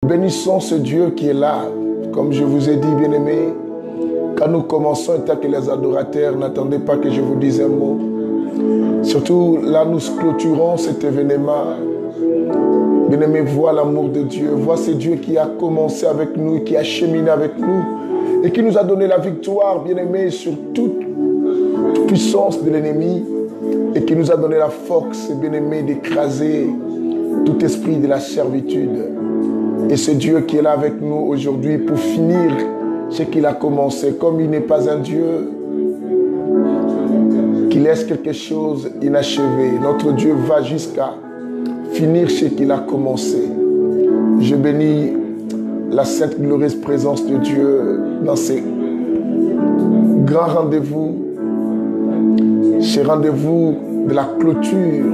Bénissons ce Dieu qui est là. Comme je vous ai dit, bien-aimés, quand nous commençons, tant que les adorateurs, n'attendez pas que je vous dise un mot. Surtout, là, nous clôturons cet événement. Bien-aimés, vois l'amour de Dieu. Vois ce Dieu qui a commencé avec nous, qui a cheminé avec nous et qui nous a donné la victoire, bien-aimés, sur toute puissance de l'ennemi et qui nous a donné la force, bien-aimés, d'écraser tout esprit de la servitude. Et ce Dieu qui est là avec nous aujourd'hui pour finir ce qu'il a commencé. Comme il n'est pas un Dieu qui laisse quelque chose inachevé, notre Dieu va jusqu'à finir ce qu'il a commencé. Je bénis la sainte glorieuse présence de Dieu dans ces grands rendez-vous, ces rendez-vous de la clôture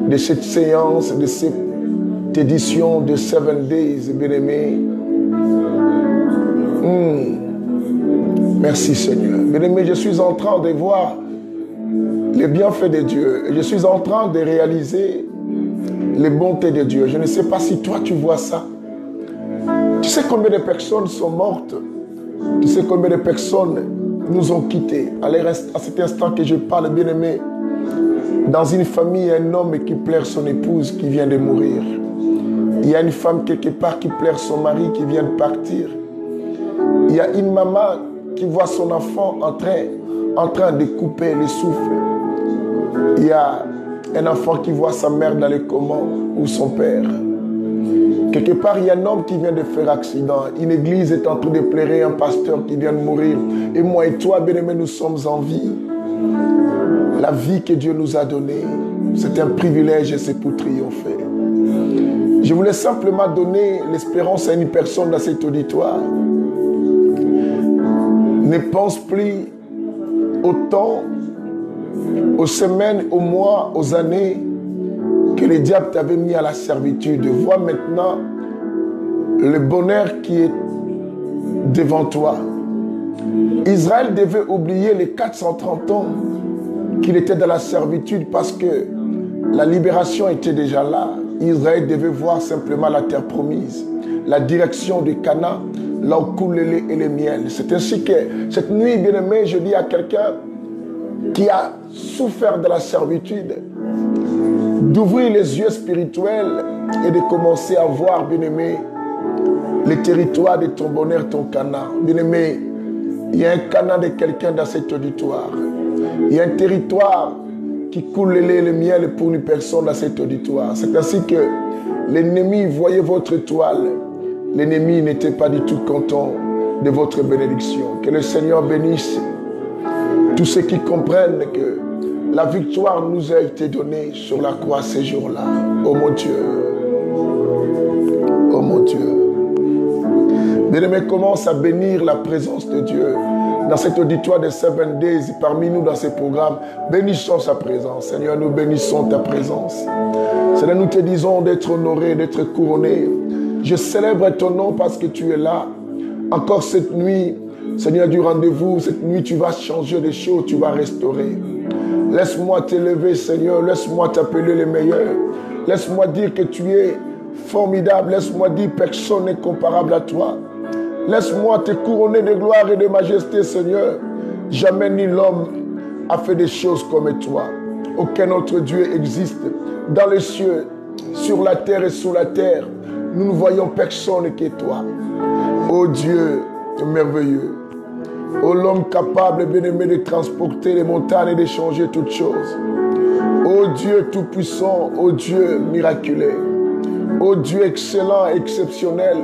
de cette séance, de cette édition de 7 Days, bien-aimés. Merci Seigneur. Bien-aimés, je suis en train de voir les bienfaits de Dieu. Et je suis en train de réaliser les bontés de Dieu. Je ne sais pas si toi tu vois ça. Tu sais combien de personnes sont mortes? Tu sais combien de personnes nous ont quittés? À cet instant que je parle, bien-aimé, dans une famille, un homme qui pleure son épouse qui vient de mourir. Il y a une femme quelque part qui pleure son mari qui vient de partir. Il y a une maman qui voit son enfant en train de couper le souffle. Il y a un enfant qui voit sa mère dans le coma ou son père. Quelque part, il y a un homme qui vient de faire accident. Une église est en train de pleurer, un pasteur qui vient de mourir. Et moi et toi, bien-aimés, nous sommes en vie. La vie que Dieu nous a donnée, c'est un privilège et c'est pour triompher. Je voulais simplement donner l'espérance à une personne dans cet auditoire. Ne pense plus au temps, aux semaines, aux mois, aux années que le diable t'avait mis à la servitude. Vois maintenant le bonheur qui est devant toi. Israël devait oublier les 430 ans qu'il était dans la servitude parce que la libération était déjà là. Israël devait voir simplement la terre promise, la direction de Canaan, là où coule le lait et le miel. C'est ainsi que cette nuit, bien-aimé, je dis à quelqu'un qui a souffert de la servitude, d'ouvrir les yeux spirituels et de commencer à voir, bien-aimé, les territoires de ton bonheur, ton Canaan. Bien-aimé, il y a un Canaan de quelqu'un dans cet auditoire. Il y a un territoire qui coule le lait et le miel pour une personne dans cet auditoire. C'est ainsi que l'ennemi voyait votre étoile. L'ennemi n'était pas du tout content de votre bénédiction. Que le Seigneur bénisse tous ceux qui comprennent que la victoire nous a été donnée sur la croix ces jours-là. Oh mon Dieu. Oh mon Dieu. Bien-aimé, commence à bénir la présence de Dieu dans cet auditoire de 7 Days, parmi nous dans ce programme. Bénissons sa présence. Seigneur, nous bénissons ta présence. Seigneur, nous te disons d'être honoré, d'être couronné. Je célèbre ton nom parce que tu es là. Encore cette nuit, Seigneur, du rendez-vous, cette nuit, tu vas changer les choses, tu vas restaurer. Laisse-moi t'élever, Seigneur. Laisse-moi t'appeler le meilleur. Laisse-moi dire que tu es formidable. Laisse-moi dire que personne n'est comparable à toi. Laisse-moi te couronner de gloire et de majesté, Seigneur. Jamais ni l'homme a fait des choses comme toi. Aucun autre Dieu existe dans les cieux, sur la terre et sous la terre. Nous ne voyons personne que toi. Ô Dieu merveilleux. Ô l'homme capable, bien-aimé, de transporter les montagnes et de changer toutes choses. Ô Dieu tout-puissant, ô Dieu miraculeux. Ô Dieu excellent, exceptionnel.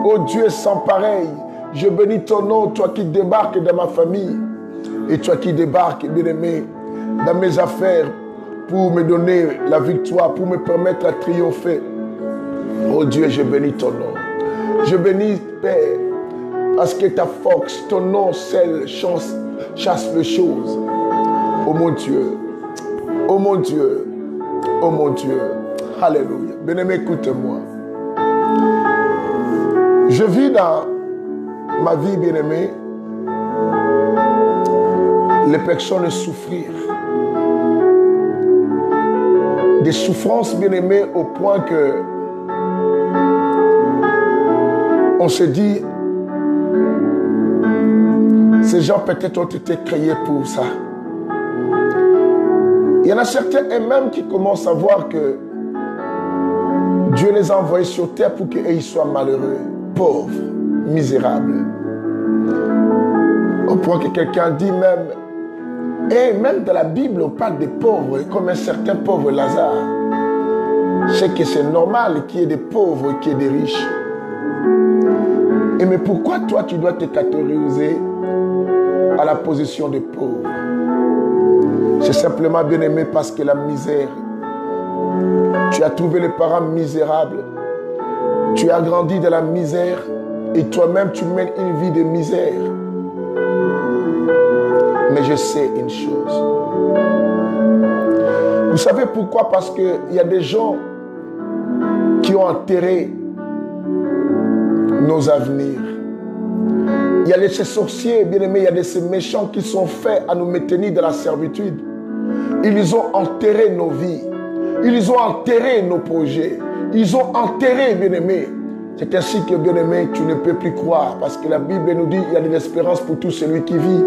Ô Dieu sans pareil, je bénis ton nom, toi qui débarques dans ma famille et toi qui débarques, bien-aimé, dans mes affaires pour me donner la victoire, pour me permettre de triompher. Ô Dieu, je bénis ton nom. Je bénis, Père, parce que ta force, ton nom seul chasse les choses. Oh mon Dieu, oh mon Dieu, oh mon Dieu. Alléluia. Bien-aimé, écoute-moi. Je vis dans ma vie, bien-aimée, les personnes souffrir. Des souffrances, bien-aimées, au point que On se dit, ces gens peut-être ont été créés pour ça. Il y en a certains et même qui commencent à voir que Dieu les a envoyés sur terre pour qu'ils soient malheureux, pauvres, misérables. Au point que quelqu'un dit même, et même dans la Bible, on parle des pauvres, comme un certain pauvre Lazare. Je sais que c'est normal qu'il y ait des pauvres et qu'il y ait des riches. Et mais pourquoi toi, tu dois te catégoriser à la position de pauvre? C'est simplement, bien aimé, parce que la misère, tu as trouvé les parents misérables, tu as grandi dans la misère et toi-même tu mènes une vie de misère. Mais je sais une chose. Vous savez pourquoi? Parce qu'il y a des gens qui ont enterré nos avenirs. Il y a de ces sorciers, bien aimés, il y a de ces méchants qui sont faits à nous maintenir dans la servitude. Ils ont enterré nos vies. Ils ont enterré nos projets. Ils ont enterré, bien aimés. C'est ainsi que, bien aimé, tu ne peux plus croire. Parce que la Bible nous dit qu'il y a de l'espérance pour tout celui qui vit.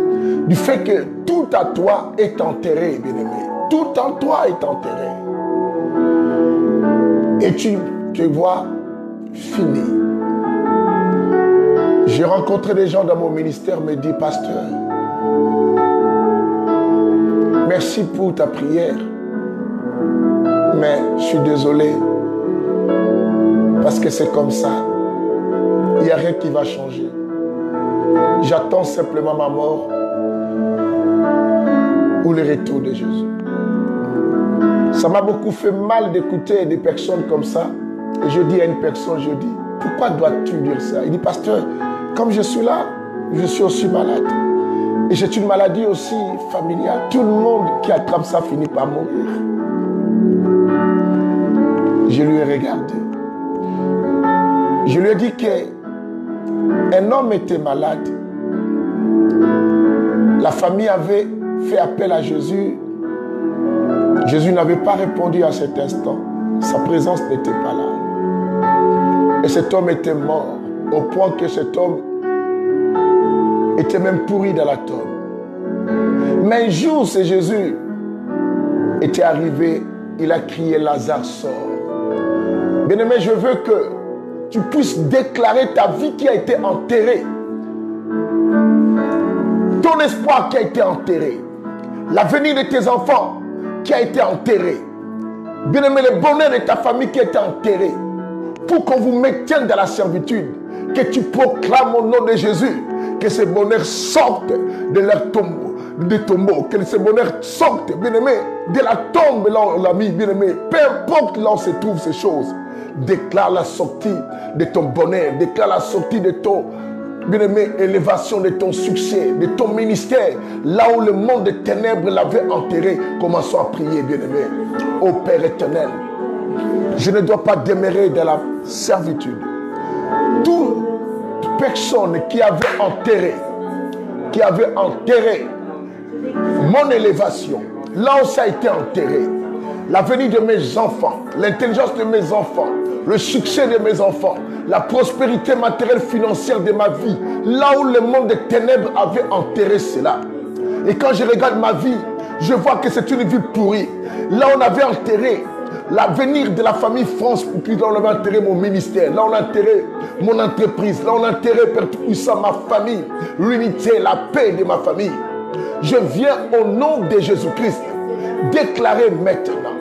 Du fait que tout à toi est enterré, bien aimé. Tout en toi est enterré. Et tu vois, fini. J'ai rencontré des gens dans mon ministère, me dit, pasteur, merci pour ta prière. Mais je suis désolé. Parce que c'est comme ça. Il n'y a rien qui va changer. J'attends simplement ma mort ou le retour de Jésus. Ça m'a beaucoup fait mal d'écouter des personnes comme ça. Et je dis à une personne, je dis, pourquoi dois-tu dire ça? Il dit, pasteur, comme je suis là, je suis aussi malade. Et c'est une maladie aussi familiale. Tout le monde qui attrape ça finit par mourir. Je lui ai regardé. Je lui ai dit qu'un homme était malade. La famille avait fait appel à Jésus. Jésus n'avait pas répondu à cet instant. Sa présence n'était pas là. Et cet homme était mort, au point que cet homme était même pourri dans la tombe. Mais un jour, c'est Jésus était arrivé, il a crié, Lazare sort. Bien-aimé, je veux que tu puisses déclarer ta vie qui a été enterrée. Ton espoir qui a été enterré. L'avenir de tes enfants qui a été enterré. Bien-aimé, le bonheur de ta famille qui a été enterré. Pour qu'on vous maintienne dans la servitude. Que tu proclames au nom de Jésus. Que ces bonheurs sortent de leur tombeau. Des tombeaux. Que ces bonheurs sortent, bien-aimé, de la tombe là où on l'a mis, bien-aimé. Peu importe là où se trouvent ces choses. Déclare la sortie de ton bonheur. Déclare la sortie de ton, bien-aimé, élévation de ton succès, de ton ministère. Là où le monde des ténèbres l'avait enterré. Commençons à prier, bien-aimé. Ô Père éternel, je ne dois pas demeurer dans la servitude. Toute personne qui avait enterré mon élévation, là où ça a été enterré, l'avenir de mes enfants, l'intelligence de mes enfants, le succès de mes enfants, la prospérité matérielle financière de ma vie, là où le monde des ténèbres avait enterré cela. Et quand je regarde ma vie, je vois que c'est une vie pourrie. Là où on avait enterré l'avenir de la famille France, puis là on avait enterré mon ministère, là on a enterré mon entreprise, là on a enterré, Père Tout-Puissant, ma famille, l'unité, la paix de ma famille. Je viens au nom de Jésus-Christ déclarer maintenant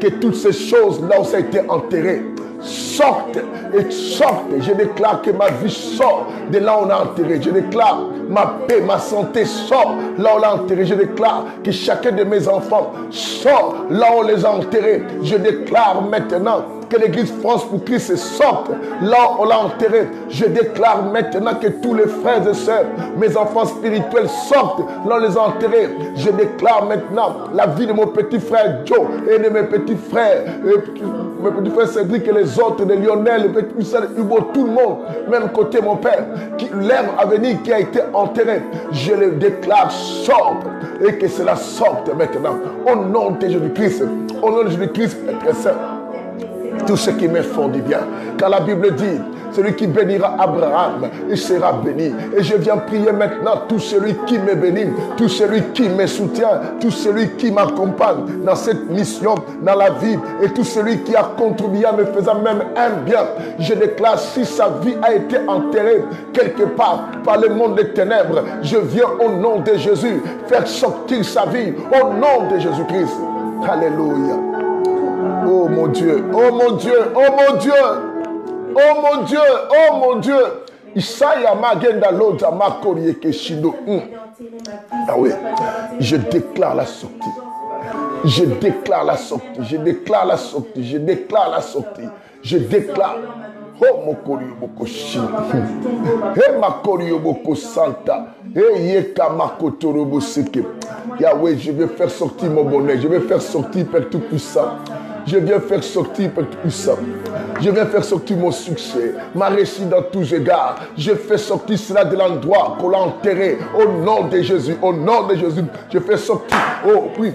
que toutes ces choses là où ça a été enterré sortent et sortent. Je déclare que ma vie sort de là où on a enterré. Je déclare ma paix, ma santé sort là où on l'a enterré. Je déclare que chacun de mes enfants sort là où on les a enterrés. Je déclare maintenant que l'église France pour Christ sorte là où on l'a enterré. Je déclare maintenant que tous les frères et sœurs, mes enfants spirituels sortent là où on les a enterrés. Je déclare maintenant la vie de mon petit frère Joe et de mes petits frères, mes petits frères Cédric et les autres, de Lionel, le petit Poussel, Hugo, tout le monde, même côté mon père, l'herbe à venir qui a été enterrée, je le déclare sorte et que cela sorte maintenant. Au nom de Jésus-Christ, au nom de Jésus-Christ, Père Saint. Tout ce qui me font du bien. Car la Bible dit, celui qui bénira Abraham, il sera béni. Et je viens prier maintenant tout celui qui me bénit, tout celui qui me soutient, tout celui qui m'accompagne dans cette mission, dans la vie, et tout celui qui a contribué en me faisant même un bien. Je déclare, si sa vie a été enterrée quelque part par le monde des ténèbres, je viens au nom de Jésus faire sortir sa vie au nom de Jésus-Christ. Alléluia. Oh mon Dieu, oh mon Dieu, oh mon Dieu. Oh mon Dieu, oh mon Dieu. Isaya magenda loza makori ekeshido. Ah oui, je déclare la sortie. Je déclare la sortie. Je déclare la sortie. Je déclare la sortie. Je déclare. Oh mon kori boko shi. He makori boko santa. He yeka makotoro boseke. Yahweh, je vais faire sortir mon bonheur. Je vais faire sortir Père Tout-Puissant. Je viens faire sortir Père Tout-Puissant. Je viens faire sortir mon succès, ma réussite dans tous égards. Je fais sortir cela de l'endroit qu'on l'a enterré. Au nom de Jésus, au nom de Jésus, je fais sortir. Oh oui,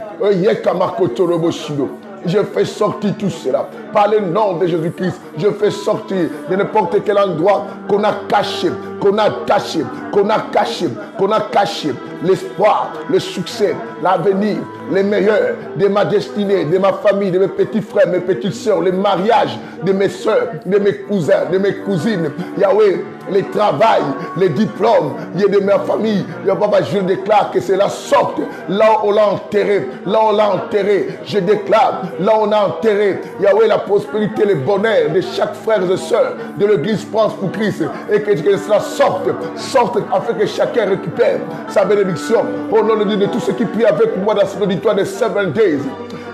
je fais sortir tout cela. Par le nom de Jésus-Christ, je fais sortir de n'importe quel endroit qu'on a caché, qu'on a caché, qu'on a caché, qu'on a caché. L'espoir, le succès, l'avenir, les meilleurs de ma destinée, de ma famille, de mes petits frères, mes petites sœurs, les mariages de mes soeurs, de mes cousins, de mes cousines. Yahweh, les travails, les diplômes, de ma famille. Papa, je déclare que cela sorte là où on l'a enterré, là où on l'a enterré. Je déclare là où on a enterré, Yahweh, la prospérité, le bonheur de chaque frère et sœur de l'église France pour Christ, et que cela sorte afin que chacun récupère sa bénédiction. Au nom de tous ceux qui prient avec moi dans cet auditoire de 7 days,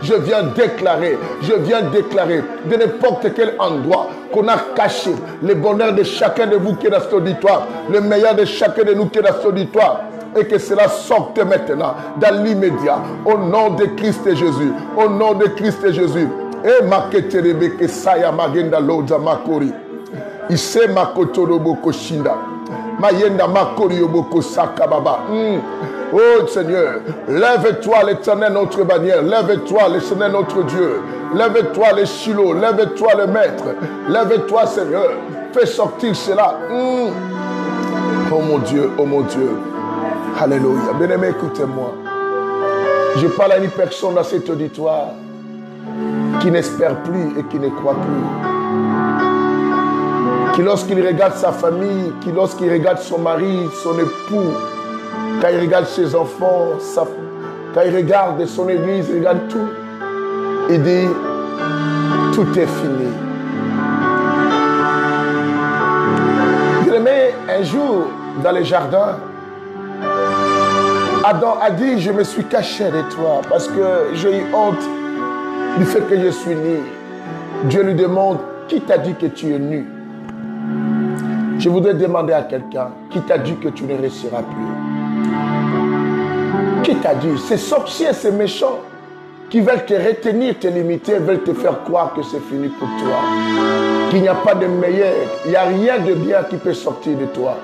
je viens déclarer de n'importe quel endroit qu'on a caché le bonheur de chacun de vous qui est dans cet auditoire, le meilleur de chacun de nous qui est dans cet auditoire, et que cela sorte maintenant dans l'immédiat, au nom de Christ et Jésus, au nom de Christ et Jésus. Et maketerebe ke saya magenda loja makori ise makotoro boko shinda mayenda makori yoboko sakababa. Oh Seigneur, lève-toi l'Éternel notre bannière, lève-toi l'Éternel notre Dieu, lève-toi les Shiloh, lève-toi le Maître, lève-toi Seigneur, fais sortir cela. Oh mon Dieu, alléluia. Bien-aimé, écoutez-moi, je parle à une personne dans cet auditoire qui n'espère plus et qui ne croit plus, qui lorsqu'il regarde sa famille, qui lorsqu'il regarde son mari, son époux, quand il regarde ses enfants, quand il regarde son église, il regarde tout, il dit, tout est fini. Bien-aimé, un jour, dans le jardin, Adam a dit, je me suis caché de toi parce que j'ai eu honte du fait que je suis nu. Dieu lui demande, qui t'a dit que tu es nu? Je voudrais demander à quelqu'un, qui t'a dit que tu ne réussiras plus? Qui t'a dit? Ces sorciers, ces méchants qui veulent te retenir, te limiter, veulent te faire croire que c'est fini pour toi. Qu'il n'y a pas de meilleur, il n'y a rien de bien qui peut sortir de toi.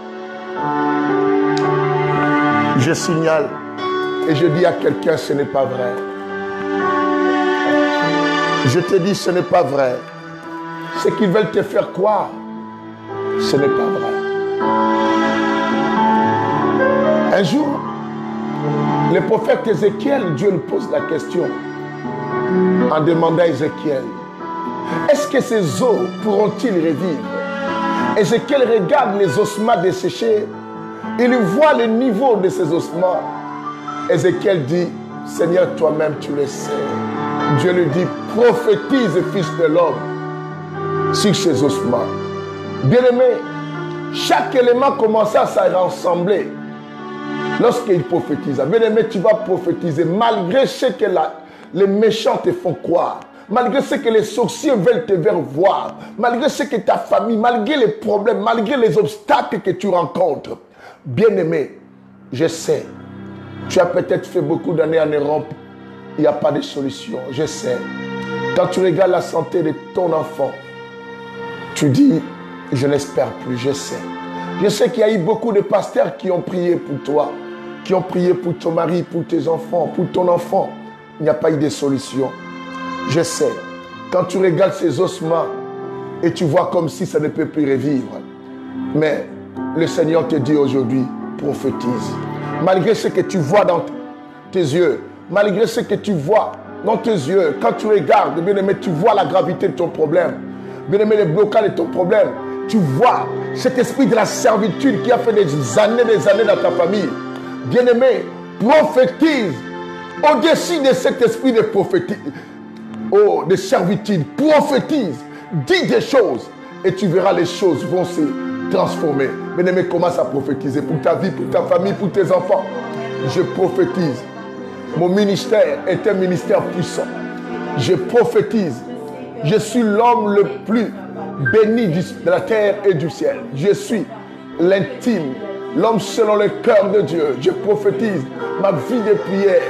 Je signale et je dis à quelqu'un, ce n'est pas vrai. Je te dis, ce n'est pas vrai. Ce qu'ils veulent te faire croire, ce n'est pas vrai. Un jour, le prophète Ézéchiel, Dieu lui pose la question en demandant à Ézéchiel, est-ce que ces os pourront-ils revivre? Ézéchiel regarde les ossements desséchés, il voit le niveau de ces ossements. Ézéchiel dit, Seigneur, toi-même tu le sais. Dieu lui dit, prophétise, fils de l'homme, sur ces ossements. Bien-aimé, chaque élément commence à se rassembler lorsqu'il prophétise. Bien-aimé, tu vas prophétiser malgré ce que les méchants te font croire, malgré ce que les sorciers veulent te faire voir, malgré ce que ta famille, malgré les problèmes, malgré les obstacles que tu rencontres. Bien-aimé, je sais, tu as peut-être fait beaucoup d'années en Europe, il n'y a pas de solution, je sais. Quand tu regardes la santé de ton enfant, tu dis, je n'espère plus, je sais. Je sais qu'il y a eu beaucoup de pasteurs qui ont prié pour toi, qui ont prié pour ton mari, pour tes enfants, pour ton enfant. Il n'y a pas eu de solution. Je sais. Quand tu regardes ces ossements et tu vois comme si ça ne peut plus revivre. Mais le Seigneur te dit aujourd'hui, prophétise. Malgré ce que tu vois dans tes yeux, malgré ce que tu vois dans tes yeux, quand tu regardes, bien-aimé, tu vois la gravité de ton problème. Bien-aimé, le blocage de ton problème. Tu vois cet esprit de la servitude qui a fait des années dans ta famille. Bien-aimé, prophétise au-dessus de cet esprit de prophétie, de servitude. Prophétise, dis des choses et tu verras les choses vont se transformer. Bien-aimé, commence à prophétiser pour ta vie, pour ta famille, pour tes enfants. Je prophétise. Mon ministère est un ministère puissant. Je prophétise. Je suis l'homme le plus béni de la terre et du ciel. Je suis l'intime, l'homme selon le cœur de Dieu. Je prophétise. Ma vie de prière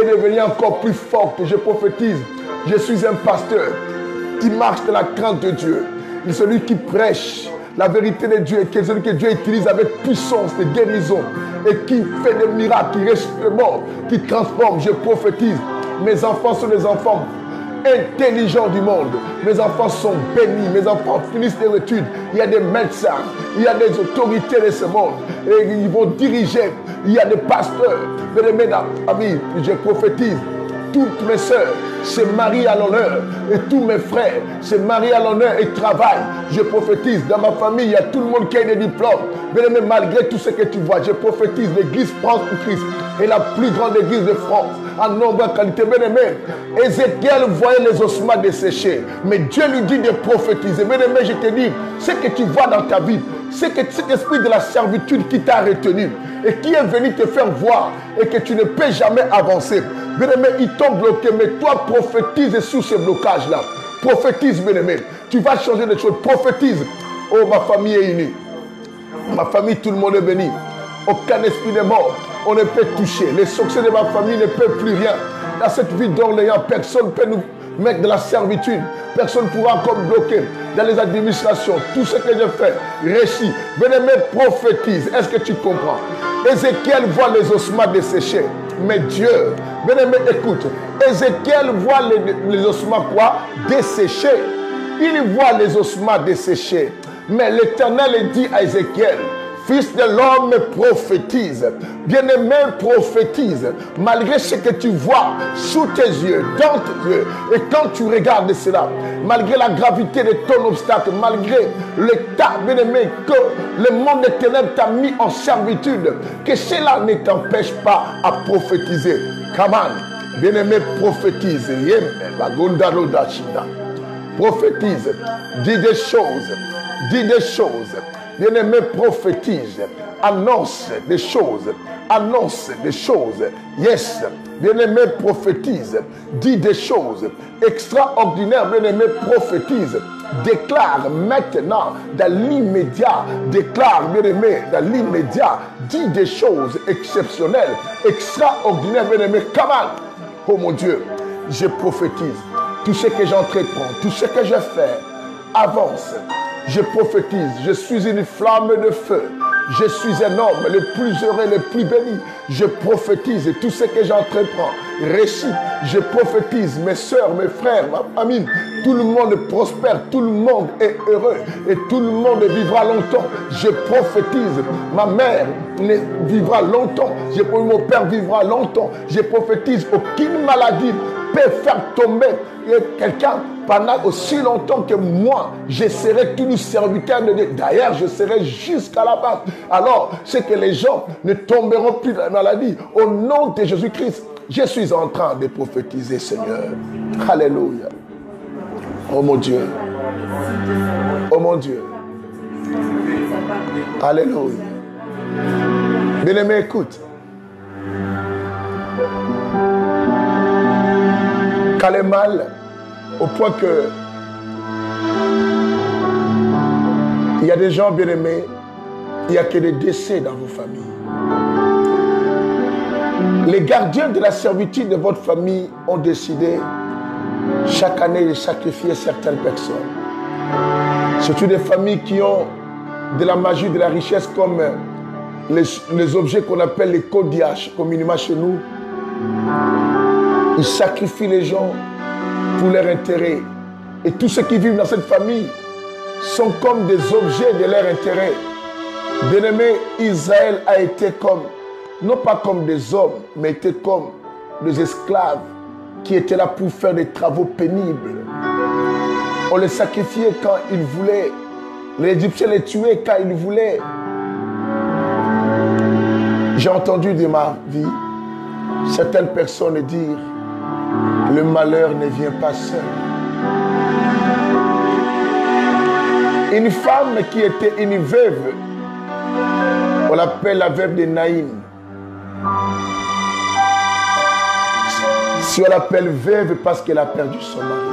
est devenue encore plus forte. Je prophétise. Je suis un pasteur qui marche dans la crainte de Dieu. Celui qui prêche la vérité de Dieu, celui que Dieu utilise avec puissance de guérison et qui fait des miracles, qui ressuscite les morts, qui transforme. Je prophétise. Mes enfants sont des enfants intelligents du monde. Mes enfants sont bénis. Mes enfants finissent des études. Il y a des médecins, il y a des autorités de ce monde et ils vont diriger. Il y a des pasteurs. Mes amis, je prophétise. Toutes mes soeurs se marient à l'honneur et tous mes frères se marient à l'honneur et travaillent. Je prophétise. Dans ma famille, il y a tout le monde qui a des diplômes. Mais malgré tout ce que tu vois, je prophétise. L'église France pour Christ est la plus grande église de France en nombre et qualité. Bien-aimé, Ézéchiel voyait les ossements desséchés, mais Dieu lui dit de prophétiser. Bien-aimé, je te dis, ce que tu vois dans ta vie, c'est que cet esprit de la servitude qui t'a retenu et qui est venu te faire voir et que tu ne peux jamais avancer. Bien-aimé, ils t'ont bloqué, mais toi prophétise sur ce blocage-là. Prophétise, bien-aimé. Tu vas changer les choses. Prophétise. Oh, ma famille est unie. Ma famille, tout le monde est béni. Aucun esprit de mort, on ne peut toucher. Les succès de ma famille ne peuvent plus rien. Dans cette vie d'Orléans, personne ne peut nous mettre de la servitude. Personne ne pourra encore bloquer dans les administrations. Tout ce que je fais, réussit. Bien-aimé, prophétise. Est-ce que tu comprends? Ézéchiel voit les ossements desséchés. Mais Dieu, bien-aimé, écoute. Ézéchiel voit les ossements quoi? Desséchés. Il voit les ossements desséchés. Mais l'Éternel dit à Ézéchiel, fils de l'homme, prophétise. Bien-aimé, prophétise. Malgré ce que tu vois sous tes yeux, dans tes yeux. Et quand tu regardes cela, malgré la gravité de ton obstacle, malgré l'état, bien-aimé, que le monde des ténèbres t'a mis en servitude, que cela ne t'empêche pas à prophétiser. Come on. Bien-aimé, prophétise. Prophétise. Dis des choses. Dis des choses. Bien-aimé, prophétise. Annonce des choses. Annonce des choses. Yes. Bien-aimé, prophétise. Dis des choses extraordinaires. Bien-aimé, prophétise. Déclare maintenant dans l'immédiat. Déclare, bien-aimé, dans l'immédiat. Dis des choses exceptionnelles, extraordinaires. Bien-aimé, come on. Oh mon Dieu, je prophétise. Tout ce que j'entreprends, tout ce que je fais, avance. Je prophétise, je suis une flamme de feu. Je suis un homme le plus heureux, le plus béni. Je prophétise tout ce que j'entreprends. Récit, je prophétise mes soeurs, mes frères, ma famille. Tout le monde prospère, tout le monde est heureux et tout le monde vivra longtemps. Je prophétise, ma mère vivra longtemps. Mon père vivra longtemps. Je prophétise, aucune maladie peut faire tomber quelqu'un pendant aussi longtemps que moi, je serai toujours serviteur de Dieu. D'ailleurs, je serai jusqu'à la fin. Alors, c'est que les gens ne tomberont plus dans la maladie. Au nom de Jésus-Christ, je suis en train de prophétiser, Seigneur. Alléluia. Oh mon Dieu. Oh mon Dieu. Alléluia. Bien-aimé, écoute. Quand le mal, au point que il y a des gens bien-aimés, il n'y a que des décès dans vos familles. Les gardiens de la servitude de votre famille ont décidé chaque année de sacrifier certaines personnes. Surtout des familles qui ont de la magie, de la richesse comme les objets qu'on appelle les codiages, communément chez nous. Ils sacrifient les gens pour leur intérêt. Et tous ceux qui vivent dans cette famille sont comme des objets de leur intérêt. Bien-aimé, Israël a été comme, non pas comme des hommes, mais était comme des esclaves qui étaient là pour faire des travaux pénibles. On les sacrifiait quand ils voulaient. Les Égyptiens les tuaient quand ils voulaient. J'ai entendu de ma vie certaines personnes dire le malheur ne vient pas seul. Une femme qui était une veuve, on l'appelle la veuve de Naïm. Si on l'appelle veuve parce qu'elle a perdu son mari.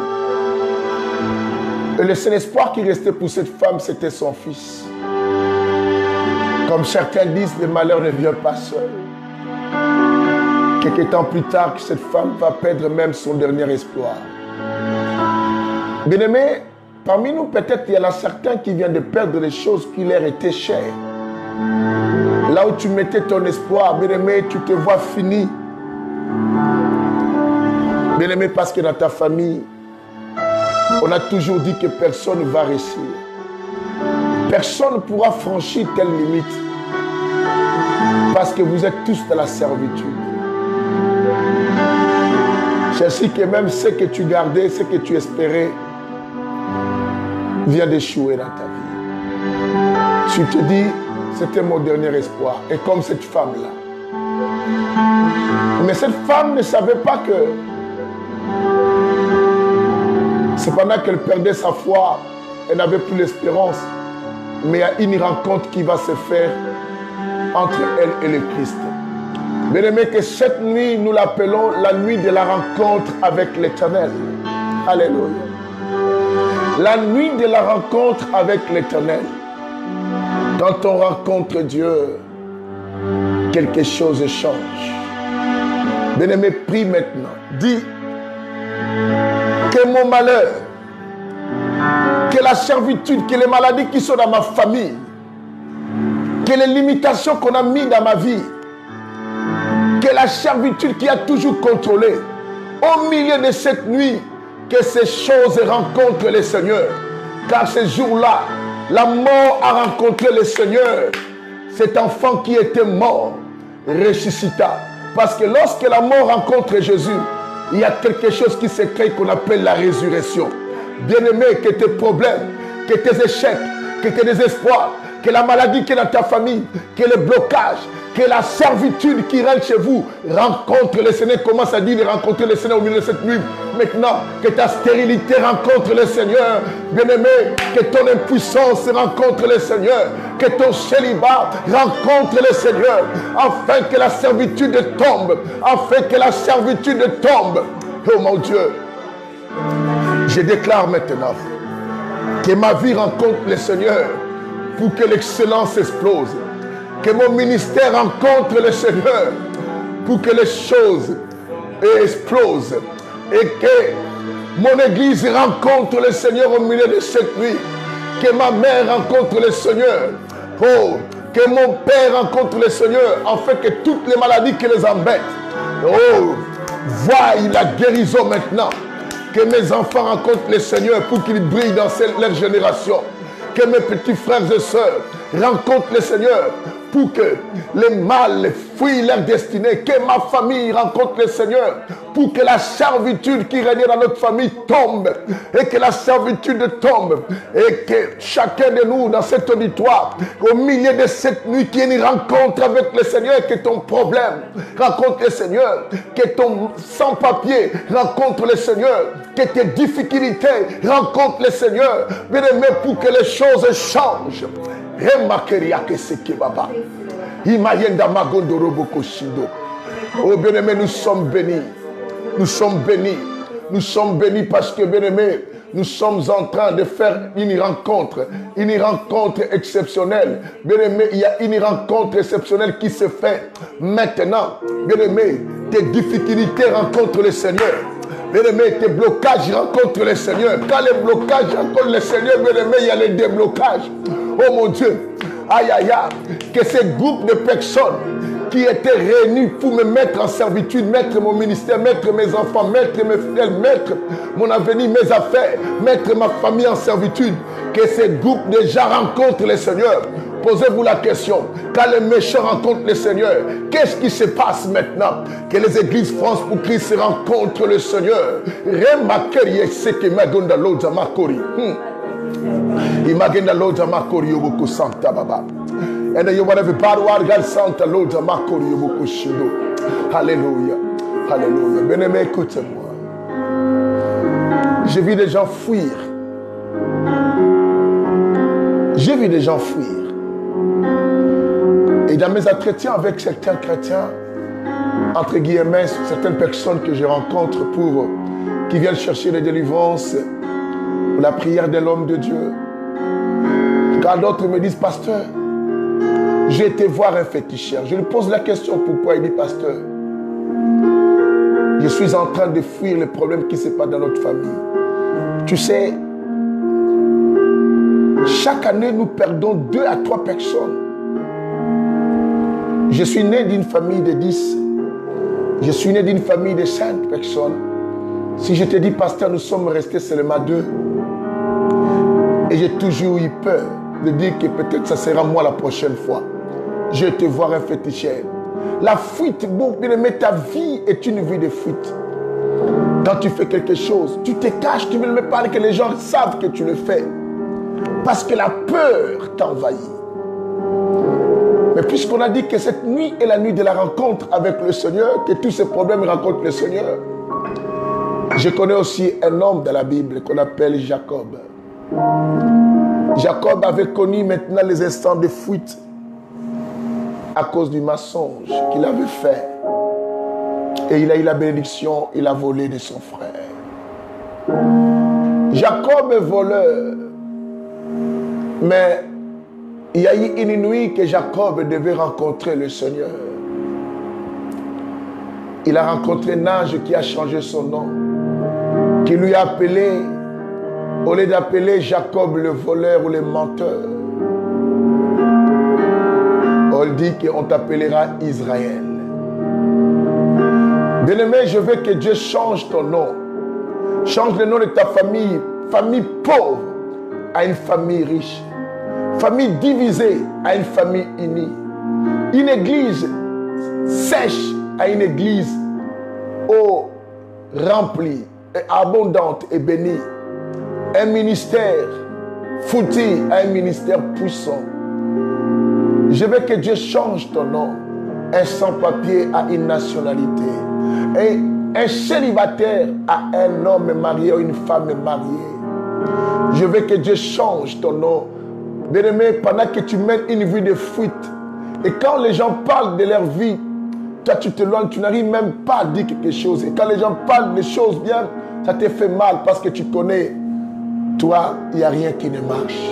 Et le seul espoir qui restait pour cette femme, c'était son fils. Comme certains disent, le malheur ne vient pas seul. Quelques temps plus tard, cette femme va perdre même son dernier espoir. Bien-aimés, parmi nous, peut-être il y en a certains qui viennent de perdre les choses qui leur étaient chères. Là où tu mettais ton espoir, bien-aimé, tu te vois fini. Bien-aimé, parce que dans ta famille, on a toujours dit que personne ne va réussir. Personne ne pourra franchir telle limite. Parce que vous êtes tous dans la servitude. C'est ainsi que même ce que tu gardais, ce que tu espérais, vient d'échouer dans ta vie. Tu te dis, c'était mon dernier espoir. Et comme cette femme-là. Mais cette femme ne savait pas que c'est pendant qu'elle perdait sa foi, elle n'avait plus l'espérance. Mais il y a une rencontre qui va se faire entre elle et le Christ. Bien-aimé, que cette nuit, nous l'appelons la nuit de la rencontre avec l'Éternel. Alléluia. La nuit de la rencontre avec l'Éternel. Quand on rencontre Dieu, quelque chose change. Bien-aimé, prie maintenant. Dis que mon malheur, que la servitude, que les maladies qui sont dans ma famille, que les limitations qu'on a mises dans ma vie, que la servitude qui a toujours contrôlé, au milieu de cette nuit, que ces choses rencontrent le Seigneur. Car ce jour-là, la mort a rencontré le Seigneur. Cet enfant qui était mort ressuscita. Parce que lorsque la mort rencontre Jésus, il y a quelque chose qui se crée qu'on appelle la résurrection. Bien-aimé, que tes problèmes, que tes échecs, que tes désespoirs, que la maladie qui est dans ta famille, que le blocage, que la servitude qui règne chez vous rencontre le Seigneur. Commence à dire de rencontrer le Seigneur au milieu de cette nuit. Maintenant, que ta stérilité rencontre le Seigneur. Bien-aimé, que ton impuissance rencontre le Seigneur. Que ton célibat rencontre le Seigneur. Afin que la servitude tombe. Afin que la servitude tombe. Oh mon Dieu. Je déclare maintenant que ma vie rencontre le Seigneur pour que l'excellence explose. Que mon ministère rencontre le Seigneur pour que les choses explosent. Et que mon église rencontre le Seigneur au milieu de cette nuit. Que ma mère rencontre le Seigneur. Oh, que mon père rencontre le Seigneur afin que toutes les maladies qui les embêtent, oh, voient la guérison maintenant. Que mes enfants rencontrent le Seigneur pour qu'ils brillent dans leur génération. Que mes petits frères et sœurs rencontrent le Seigneur pour que les mâles fuient leur destinée. Que ma famille rencontre le Seigneur pour que la servitude qui régnait dans notre famille tombe. Et que la servitude tombe. Et que chacun de nous dans cet auditoire, au milieu de cette nuit, qui est une rencontre avec le Seigneur, que ton problème rencontre le Seigneur. Que ton sans-papier rencontre le Seigneur. Que tes difficultés rencontrent le Seigneur. Bien-aimé, pour que les choses changent. Oh bien-aimé, nous sommes bénis. Nous sommes bénis. Nous sommes bénis parce que, bien-aimé, nous sommes en train de faire une rencontre exceptionnelle. Bien-aimé, il y a une rencontre exceptionnelle qui se fait maintenant. Bien-aimé, tes difficultés rencontrent le Seigneur. Bien-aimé, tes blocages rencontrent le Seigneur. Quand les blocages rencontrent le Seigneur, bien-aimé, il y a les déblocages. Oh mon Dieu, aïe aïe aïe, que ces groupes de personnes qui étaient réunis pour me mettre en servitude, mettre mon ministère, mettre mes enfants, mettre mes fidèles, mettre mon avenir, mes affaires, mettre ma famille en servitude. Que ces groupes déjà rencontrent le Seigneur. Posez-vous la question, quand les méchants rencontrent le Seigneur, qu'est-ce qui se passe maintenant? Que les églises France pour Christ rencontrent le Seigneur. Remakeri seke magunda loja makori. Imagenda loja makori yobuku santa baba. And you want to be part of God santa loja makori yobuku shido. Alléluia. Alléluia. Bien-aimé, écoutez-moi. J'ai vu des gens fuir. J'ai vu des gens fuir. Et dans mes entretiens avec certains chrétiens, entre guillemets, certaines personnes que je rencontre qui viennent chercher la délivrance, la prière de l'homme de Dieu, quand d'autres me disent, pasteur, j'ai été voir un féticheur. Je lui pose la question, pourquoi? Il dit, pasteur, je suis en train de fuir les problèmes qui se passent dans notre famille. Tu sais, chaque année, nous perdons 2 à 3 personnes. Je suis né d'une famille de 10. Je suis né d'une famille de 5 personnes. Si je te dis, pasteur, nous sommes restés seulement 2. Et j'ai toujours eu peur de dire que peut-être ça sera moi la prochaine fois. Je vais te voir un féticheur. La fuite, bon, bien aimé, ta vie est une vie de fuite. Quand tu fais quelque chose, tu te caches, tu ne veux même pas que les gens savent que tu le fais. Parce que la peur t'envahit. Mais puisqu'on a dit que cette nuit est la nuit de la rencontre avec le Seigneur, que tous ces problèmes rencontrent le Seigneur, je connais aussi un homme dans la Bible qu'on appelle Jacob. Jacob avait connu maintenant les instants de fuite à cause du mensonge qu'il avait fait. Et il a eu la bénédiction, il a volé de son frère. Jacob est voleur. Mais il y a eu une nuit que Jacob devait rencontrer le Seigneur. Il a rencontré un ange qui a changé son nom, qui lui a appelé, au lieu d'appeler Jacob le voleur ou le menteur, on dit qu'on t'appellera Israël. Bien-aimé, je veux que Dieu change ton nom. Change le nom de ta famille, famille pauvre à une famille riche. Famille divisée à une famille unie. Une église sèche à une église remplie, et abondante et bénie. Un ministère foutu à un ministère puissant. Je veux que Dieu change ton nom. Un sans-papier à une nationalité. Et un célibataire à un homme marié ou une femme mariée. Je veux que Dieu change ton nom. Bien-aimé, pendant que tu mènes une vie de fuite, et quand les gens parlent de leur vie, toi tu te loignes, tu n'arrives même pas à dire quelque chose. Et quand les gens parlent des choses bien, ça te fait mal parce que tu connais, toi, il n'y a rien qui ne marche.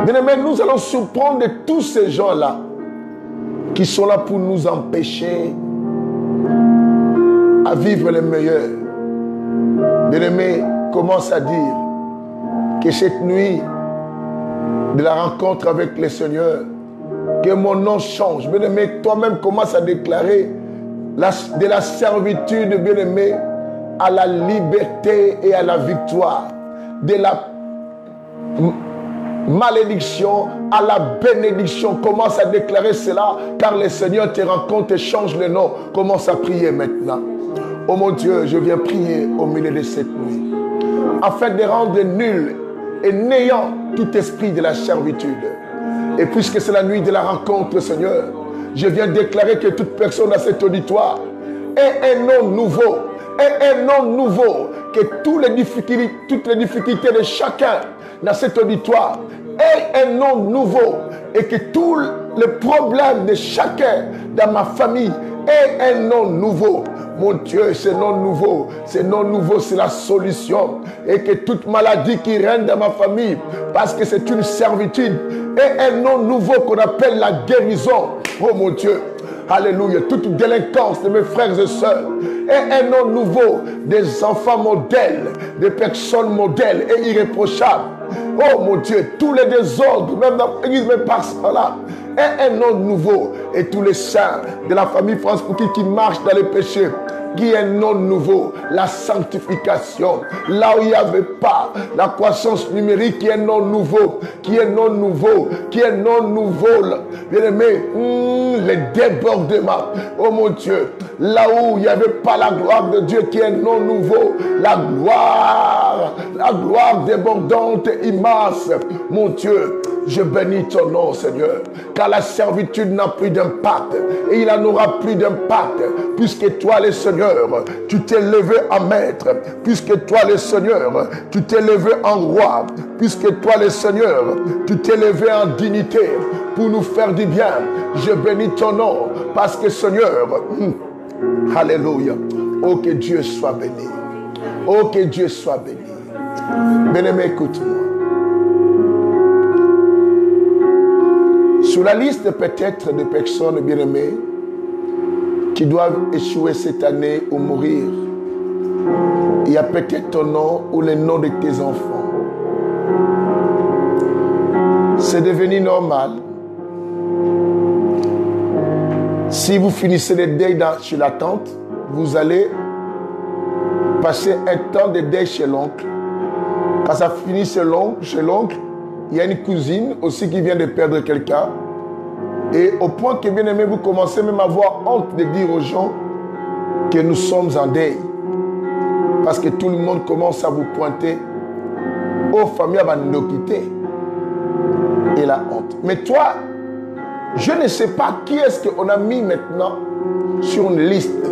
Bien-aimé, nous allons surprendre de tous ces gens-là qui sont là pour nous empêcher à vivre le meilleur. Bien-aimé, commence à dire que cette nuit de la rencontre avec le Seigneur, que mon nom change. Bien-aimé, toi-même commence à déclarer de la servitude, bien-aimé, à la liberté et à la victoire. De la malédiction à la bénédiction. Commence à déclarer cela, car le Seigneur te rencontre et change le nom. Commence à prier maintenant. Oh mon Dieu, je viens prier au milieu de cette nuit, afin de rendre nul et néant tout esprit de la servitude. Et puisque c'est la nuit de la rencontre, Seigneur, je viens déclarer que toute personne à cet auditoire ait un nom nouveau. Et un nom nouveau, que toutes les difficultés de chacun dans cet auditoire aient un nom nouveau, et que tous les problèmes de chacun dans ma famille aient un nom nouveau. Mon Dieu, ce nom nouveau, c'est la solution. Et que toute maladie qui règne dans ma famille, parce que c'est une servitude, ait un nom nouveau qu'on appelle la guérison. Oh mon Dieu. Alléluia. Toute délinquance de mes frères et sœurs. Et un nom nouveau des enfants modèles, des personnes modèles et irréprochables. Oh mon Dieu, tous les désordres, même dans l'église, même par là, un nom nouveau. Et tous les saints de la famille France qui marchent dans les péchés, qui est un nom nouveau, la sanctification. Là où il n'y avait pas la croissance numérique, qui est un nom nouveau, qui est un nom nouveau, qui est un nom nouveau. Bien-aimé, les débordements, oh mon Dieu, là où il n'y avait pas la gloire de Dieu, qui est un nom nouveau, la gloire débordante et immense, mon Dieu. Je bénis ton nom, Seigneur, car la servitude n'a plus d'impact et il n'en aura plus d'impact, puisque toi, le Seigneur, tu t'es levé en maître, puisque toi, le Seigneur, tu t'es levé en roi, puisque toi, le Seigneur, tu t'es levé en dignité pour nous faire du bien. Je bénis ton nom, parce que, Seigneur, alléluia, oh que Dieu soit béni, oh que Dieu soit béni. Bien-aimé, écoute-moi. Sur la liste peut-être de personnes bien-aimées qui doivent échouer cette année ou mourir, il y a peut-être ton nom ou le nom de tes enfants. C'est devenu normal. Si vous finissez le deuil chez la tante, vous allez passer un temps de deuil chez l'oncle. Quand ça finit chez l'oncle, il y a une cousine aussi qui vient de perdre quelqu'un. Et au point que, bien aimé, vous commencez même à avoir honte de dire aux gens que nous sommes en deuil. Parce que tout le monde commence à vous pointer aux familles à nous quitter. Et la honte. Mais toi, je ne sais pas qui est-ce qu'on a mis maintenant sur une liste.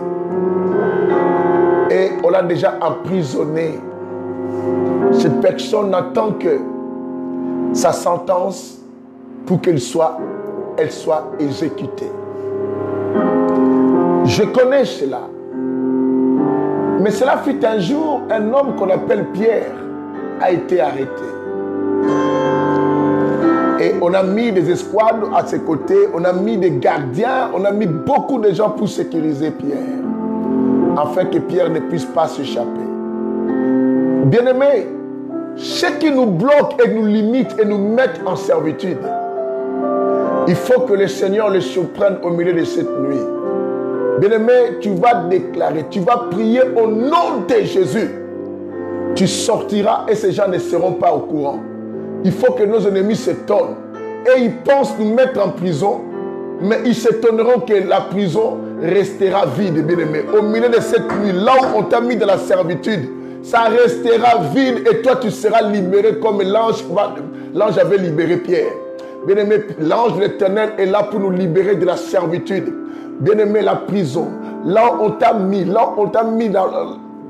Et on l'a déjà emprisonné. Cette personne n'attend que sa sentence pour qu'elle soit exécutée. Je connais cela. Mais cela fut un jour, un homme qu'on appelle Pierre a été arrêté. Et on a mis des escouades à ses côtés, on a mis des gardiens, on a mis beaucoup de gens pour sécuriser Pierre, afin que Pierre ne puisse pas s'échapper. Bien-aimés, ce qui nous bloque et nous limite et nous met en servitude, il faut que le Seigneur le surprenne au milieu de cette nuit. Bien-aimé, tu vas déclarer, tu vas prier au nom de Jésus. Tu sortiras et ces gens ne seront pas au courant. Il faut que nos ennemis s'étonnent. Et ils pensent nous mettre en prison, mais ils s'étonneront que la prison restera vide, bien-aimé. Au milieu de cette nuit, là où on t'a mis dans la servitude, ça restera vide et toi tu seras libéré comme l'ange avait libéré Pierre. Bien-aimé, l'ange de l'Éternel est là pour nous libérer de la servitude. Bien-aimé, la prison, là où on t'a mis, dans,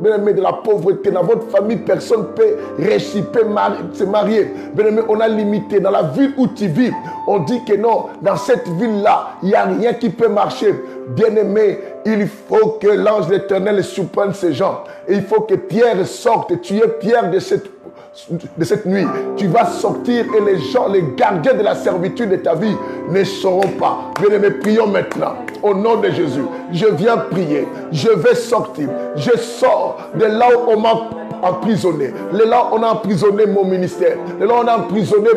bien-aimé, de la pauvreté, dans votre famille, personne ne peut se marier. Bien-aimé, on a limité. Dans la ville où tu vis, on dit que non, dans cette ville-là, il n'y a rien qui peut marcher. Bien-aimé, il faut que l'ange de l'Éternel surprenne ces gens. Et il faut que Pierre sorte. Tu es Pierre de cette nuit. Tu vas sortir et les gens, les gardiens de la servitude de ta vie ne sauront pas. Bien-aimé, prions maintenant. Au nom de Jésus, je viens prier. Je vais sortir. Je sors de là où on m'a emprisonné. De là où on a emprisonné mon ministère. De là où on a emprisonné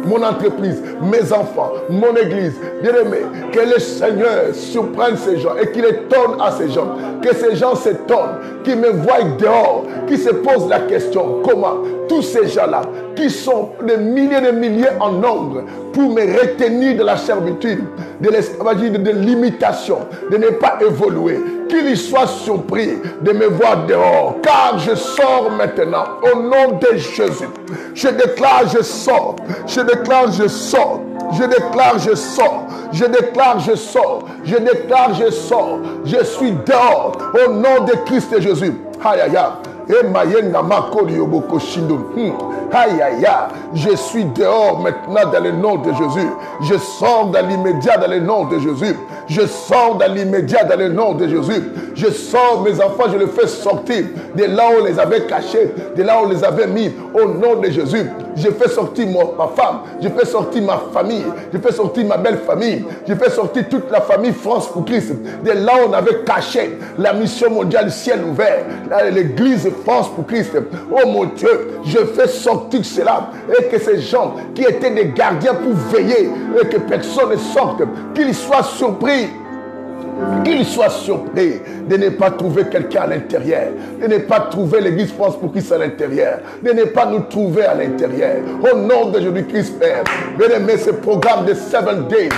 mon entreprise, mes enfants, mon église. Bien-aimé, que le Seigneur surprenne ces gens et qu'il étonne à ces gens. Que ces gens s'étonnent, qu'ils me voient dehors, qu'ils se posent la question, comment tous ces gens-là, qui sont des milliers en nombre, pour me retenir de la servitude, de l'esclavagisme, de l'imitation, de ne pas évoluer, qu'ils soient surpris de me voir dehors, car je sors maintenant, au nom de Jésus. Je déclare, je sors. Je déclare, je sors. Je déclare, je sors. Je déclare, je sors. Je déclare, je sors. Je suis dehors, au nom de Christ Jésus. Aïe, aïe, aïe. Aïe, aïe, aïe. Je suis dehors maintenant dans le nom de Jésus. Je sors dans l'immédiat dans le nom de Jésus. Je sors dans l'immédiat dans le nom de Jésus. Je sors mes enfants, je les fais sortir de là où on les avait cachés, de là où on les avait mis, au nom de Jésus. Je fais sortir ma femme, je fais sortir ma famille, je fais sortir ma belle famille, je fais sortir toute la famille France pour Christ, de là où on avait caché la mission mondiale ciel ouvert, l'église France pour Christ. Oh mon Dieu, je fais sortir cela et que ces gens qui étaient des gardiens pour veiller et que personne ne sorte, qu'ils soient surpris. Qu'il soit surpris de ne pas trouver quelqu'un à l'intérieur, de ne pas trouver l'église France pour Christ à l'intérieur, de ne pas nous trouver à l'intérieur. Au nom de Jésus-Christ, Père, bien-aimé, ce programme de 7 days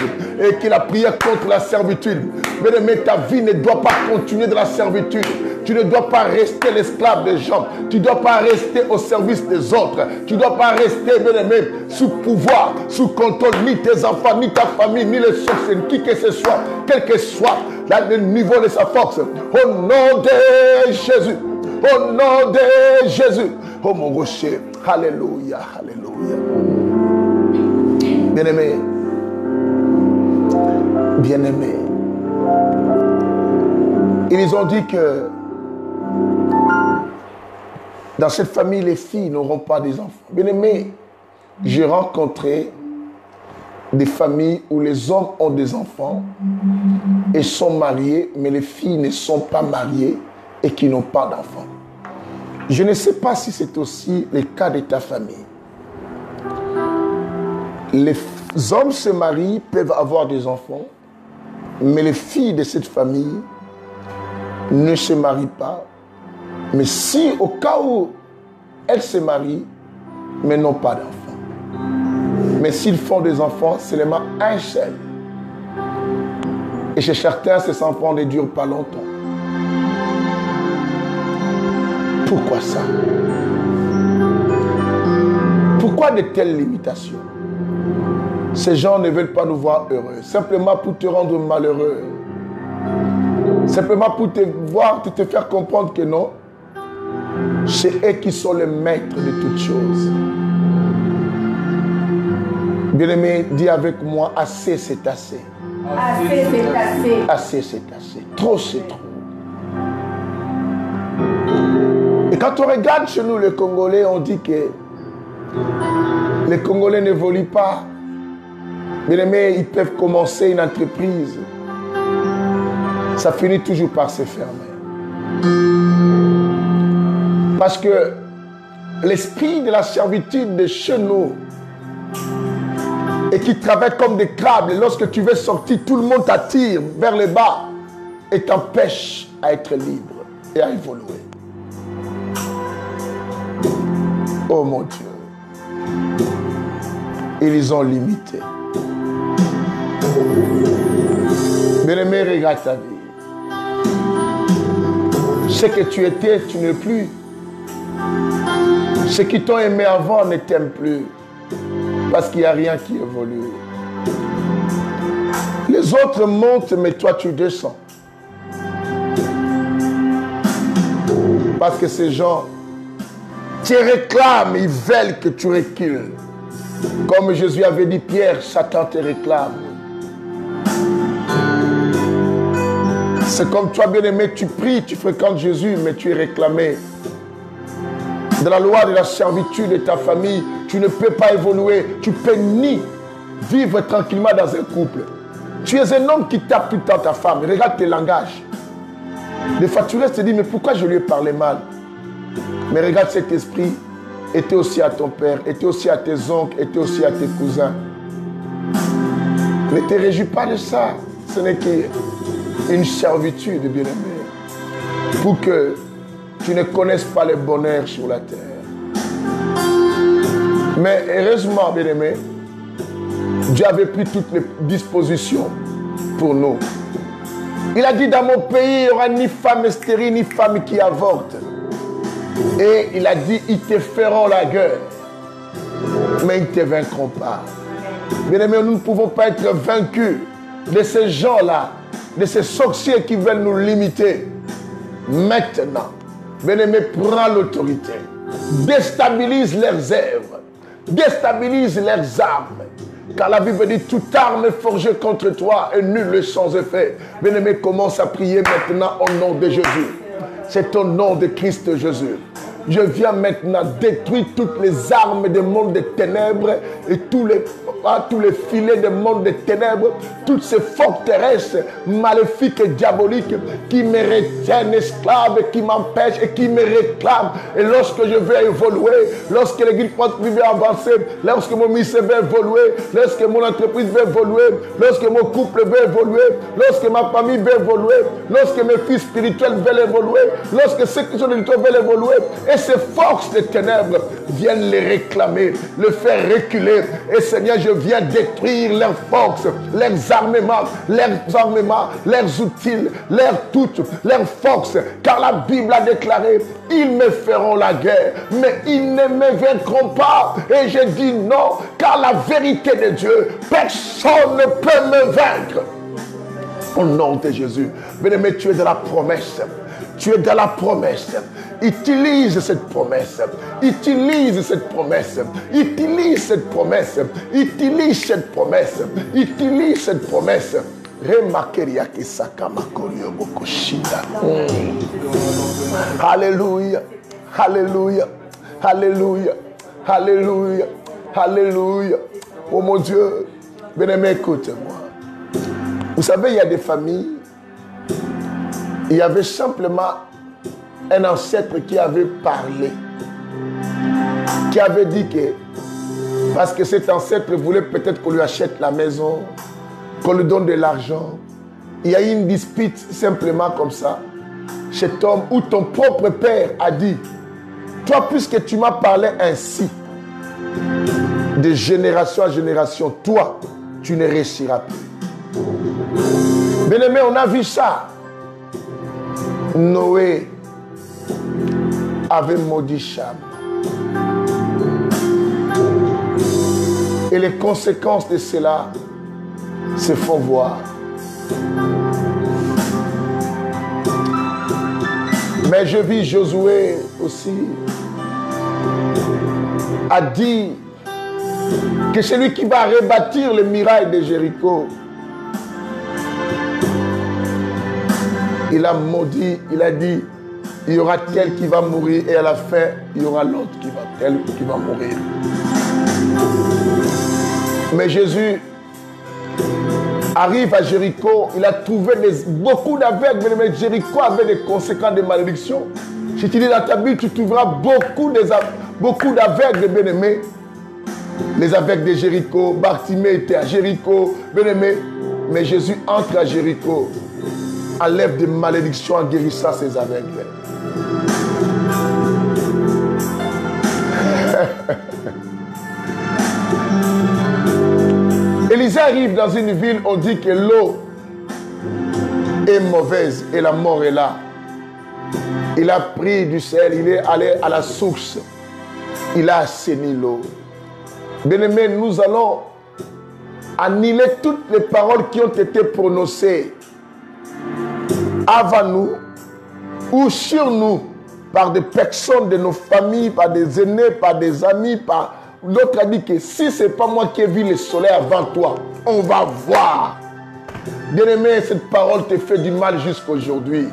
et qu'il a prié contre la servitude. Bien-aimé, ta vie ne doit pas continuer de la servitude. Tu ne dois pas rester l'esclave des gens. Tu ne dois pas rester au service des autres. Tu ne dois pas rester, bien-aimé, sous pouvoir, sous contrôle, ni tes enfants, ni ta famille, ni les sorciers, qui que ce soit, quel que soit le niveau de sa force. Au nom de Jésus. Au nom de Jésus. Oh mon rocher. Alléluia. Alléluia. Bien-aimé. Bien-aimé. Ils ont dit que dans cette famille, les filles n'auront pas des enfants. Bien-aimé, j'ai rencontré des familles où les hommes ont des enfants et sont mariés, mais les filles ne sont pas mariées et qui n'ont pas d'enfants. Je ne sais pas si c'est aussi le cas de ta famille. Les hommes se marient, peuvent avoir des enfants, mais les filles de cette famille ne se marient pas. Mais si au cas où elles se marient, mais n'ont pas d'enfants. Mais s'ils font des enfants, seulement un seul. Et chez certains, ces enfants ne durent pas longtemps. Pourquoi ça? Pourquoi de telles limitations? Ces gens ne veulent pas nous voir heureux, simplement pour te rendre malheureux. Simplement pour te voir, te faire comprendre que non, c'est eux qui sont les maîtres de toutes choses. Bien-aimé, dis avec moi, assez c'est assez. Assez c'est assez. Assez c'est assez. Trop c'est trop. Et quand on regarde chez nous les Congolais, on dit que les Congolais n'évoluent pas. Bien-aimé, ils peuvent commencer une entreprise. Ça finit toujours par se fermer. Parce que l'esprit de la servitude de chez nous et qui travaille comme des crabes, lorsque tu veux sortir, tout le monde t'attire vers le bas et t'empêche à être libre et à évoluer. Oh mon Dieu, ils ont limité. Bien-aimé, regarde ta vie. Ce que tu étais, tu n'es plus. Ceux qui t'ont aimé avant ne t'aiment plus. Parce qu'il n'y a rien qui évolue. Les autres montent, mais toi tu descends. Parce que ces gens te réclament, ils veulent que tu recules. Comme Jésus avait dit, Pierre, Satan te réclame. C'est comme toi, bien-aimé, tu pries, tu fréquentes Jésus, mais tu es réclamé. De la loi de la servitude de ta famille, tu ne peux pas évoluer. Tu ne peux ni vivre tranquillement dans un couple. Tu es un homme qui tape tout le temps ta femme. Regarde tes langages. Des fois, tu restes et te dis, mais pourquoi je lui ai parlé mal? Mais regarde cet esprit. Était aussi à ton père, était aussi à tes oncles, était aussi à tes cousins. Ne te réjouis pas de ça. Ce n'est qu'une servitude, bien-aimé. Pour que tu ne connaisses pas le bonheur sur la terre. Mais heureusement, bien-aimé, Dieu avait pris toutes les dispositions pour nous. Il a dit, dans mon pays, il n'y aura ni femme stérile, ni femme qui avorte. Et il a dit, ils te feront la guerre, mais ils ne te vaincront pas. Bien-aimé, nous ne pouvons pas être vaincus de ces gens-là, de ces sorciers qui veulent nous limiter. Maintenant, bien-aimé, prends l'autorité. Déstabilise leurs œuvres. Déstabilise leurs armes. Car la Bible dit, toute arme est forgée contre toi et nul ne sans effet. Bien-aimé, commence à prier maintenant au nom de Jésus. C'est au nom de Christ Jésus. Je viens maintenant détruire toutes les armes du monde des ténèbres et tous les filets du monde des ténèbres, toutes ces forteresses maléfiques et diaboliques qui me retiennent esclave, qui m'empêchent et qui me réclament. Et lorsque je vais évoluer, lorsque l'église va avancer, lorsque mon ministère va évoluer, lorsque mon entreprise va évoluer, lorsque mon couple va évoluer, lorsque ma famille va évoluer, lorsque mes fils spirituels vont évoluer, lorsque ceux qui sont de l'autorité veulent évoluer, et ces forces des ténèbres viennent les réclamer, le faire reculer. Et Seigneur, je viens détruire leurs forces, leurs armements, leurs outils, leurs forces. Car la Bible a déclaré, ils me feront la guerre, mais ils ne me vaincront pas. Et je dis non, car la vérité de Dieu, personne ne peut me vaincre. Au nom de Jésus, bien-aimé, tu es de la promesse. Tu es dans la promesse. Utilise cette promesse. Utilise cette promesse. Utilise cette promesse. Utilise cette promesse. Utilise cette promesse. Alléluia. Alléluia. Alléluia. Alléluia. Alléluia. Oh mon Dieu. Bien-aimé, écoute-moi. Vous savez, il y a des familles. Il y avait simplement un ancêtre qui avait parlé, qui avait dit que, parce que cet ancêtre voulait peut-être qu'on lui achète la maison, qu'on lui donne de l'argent. Il y a eu une dispute simplement comme ça, cet homme où ton propre père a dit, toi puisque tu m'as parlé ainsi, de génération à génération, toi, tu ne réussiras plus. Bien-aimé, on a vu ça. Noé avait maudit Cham. Et les conséquences de cela se font voir. Mais je vis Josué aussi a dit que celui qui va rebâtir les murailles de Jéricho, il a maudit, il a dit, il y aura tel qui va mourir et à la fin, il y aura l'autre qui va mourir. Mais Jésus arrive à Jéricho, il a trouvé beaucoup d'aveugles, mais Jéricho avait des conséquences de malédiction. Si tu lis dans ta Bible, tu trouveras beaucoup d'aveugles, bien-aimés. Les aveugles de Jéricho, Bartimée était à Jéricho, bien-aimés. Mais Jésus entre à Jéricho, enlève des malédictions en guérissant ses aveugles. Élisée arrive dans une ville, on dit que l'eau est mauvaise et la mort est là. Il a pris du sel, il est allé à la source, il a assaini l'eau. Bien-aimés, nous allons annuler toutes les paroles qui ont été prononcées avant nous ou sur nous par des personnes de nos familles, par des aînés, par des amis, par l'autre a dit que si ce n'est pas moi qui ai vu le soleil avant toi, on va voir. Bien-aimé, cette parole te fait du mal jusqu'à aujourd'hui.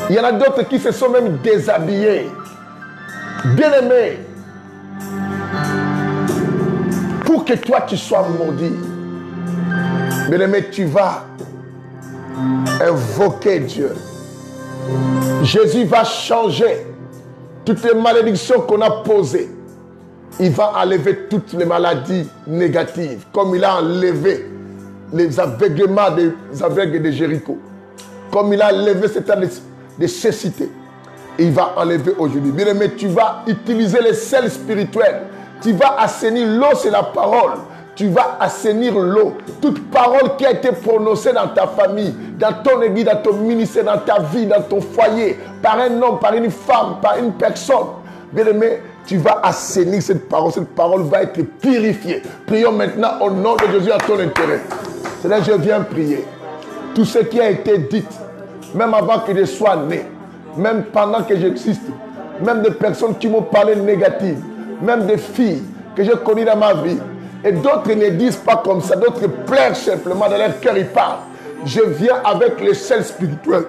Il y en a d'autres qui se sont même déshabillés. Bien-aimé, pour que toi tu sois maudit, bien-aimé, tu vas invoquer Dieu. Jésus va changer toutes les malédictions qu'on a posées. Il va enlever toutes les maladies négatives, comme il a enlevé les aveuglements des aveugles de Jéricho, comme il a enlevé cet état de cécité. Il va enlever aujourd'hui. Bien aimé, tu vas utiliser les sels spirituels. Tu vas assainir l'eau, c'est la parole. Tu vas assainir l'eau. Toute parole qui a été prononcée dans ta famille, dans ton église, dans ton ministère, dans ta vie, dans ton foyer, par un homme, par une femme, par une personne. Bien aimé, tu vas assainir cette parole. Cette parole va être purifiée. Prions maintenant au nom de Jésus à ton intérêt. C'est là que je viens prier. Tout ce qui a été dit, même avant que je sois né, même pendant que j'existe, même des personnes qui m'ont parlé négatif, même des filles que j'ai connues dans ma vie, Et d'autres ne disent pas comme ça, d'autres pleurent simplement dans leur cœur, ils parlent. Je viens avec les sels spirituels.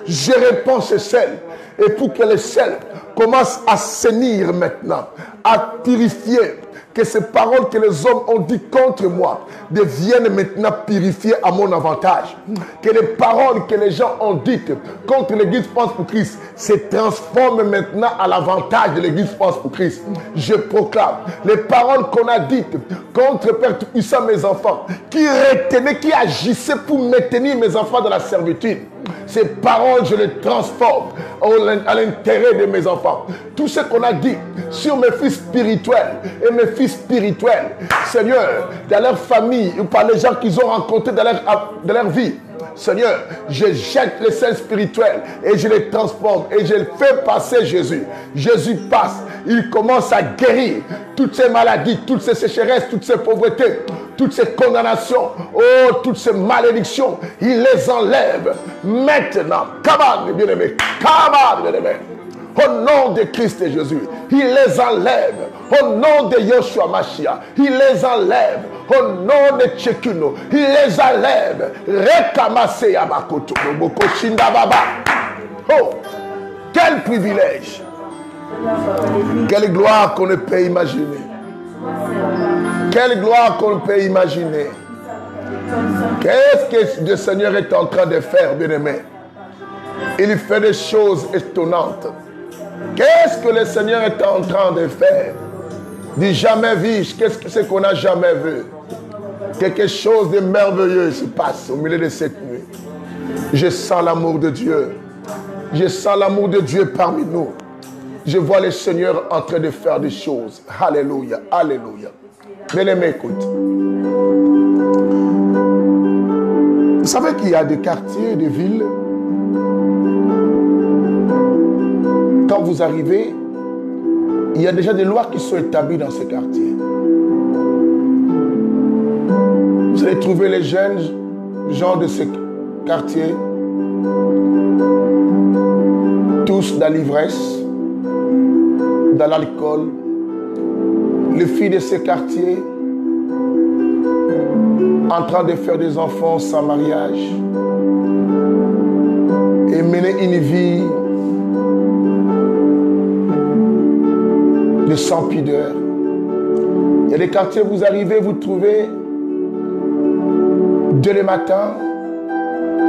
Je répands ces sels. Et pour que les sels commencent à saigner maintenant, à purifier, que ces paroles que les hommes ont dites contre moi deviennent maintenant purifiées à mon avantage. Que les paroles que les gens ont dites contre l'Église France pour Christ se transforment maintenant à l'avantage de l'Église France pour Christ. Je proclame les paroles qu'on a dites contre Père Tout-Puissant, mes enfants, qui retenaient, qui agissaient pour maintenir mes enfants dans la servitude. Ces paroles, je les transforme à l'intérêt de mes enfants. Tout ce qu'on a dit sur mes fils spirituels et mes fils spirituels, Seigneur, dans leur famille ou par les gens qu'ils ont rencontrés dans leur vie, Seigneur, je jette les sels spirituels et je les transforme et je fais passer Jésus. Jésus passe, il commence à guérir toutes ces maladies, toutes ces sécheresses, toutes ces pauvretés, toutes ces condamnations, oh, toutes ces malédictions, il les enlève maintenant. Cabane, bien-aimé, cabane, bien-aimé. Au nom de Christ et Jésus, il les enlève. Au nom de Yoshua Mashiach, il les enlève. Au nom de Tchekuno, il les enlève. Rekamase Yamakoto, Boko Shindababa. Oh, quel privilège. Quelle gloire qu'on ne peut imaginer. Quelle gloire qu'on ne peut imaginer. Qu'est-ce que le Seigneur est en train de faire, bien-aimé? Il fait des choses étonnantes. Qu'est-ce que le Seigneur est en train de faire? Du jamais vu, qu'est-ce que c'est qu'on n'a jamais vu? Quelque chose de merveilleux se passe au milieu de cette nuit. Je sens l'amour de Dieu. Je sens l'amour de Dieu parmi nous. Je vois le Seigneur en train de faire des choses. Alléluia, alléluia. Bien-aimé, écoute. Vous savez qu'il y a des quartiers, des villes. Quand vous arrivez, il y a déjà des lois qui sont établies dans ces quartiers. Vous allez trouver les jeunes gens de ces quartiers, tous dans l'ivresse, dans l'alcool. Les filles de ces quartiers en train de faire des enfants sans mariage et mener une vie de sans pudeur. Il y a des quartiers, vous arrivez, vous trouvez dès le matin,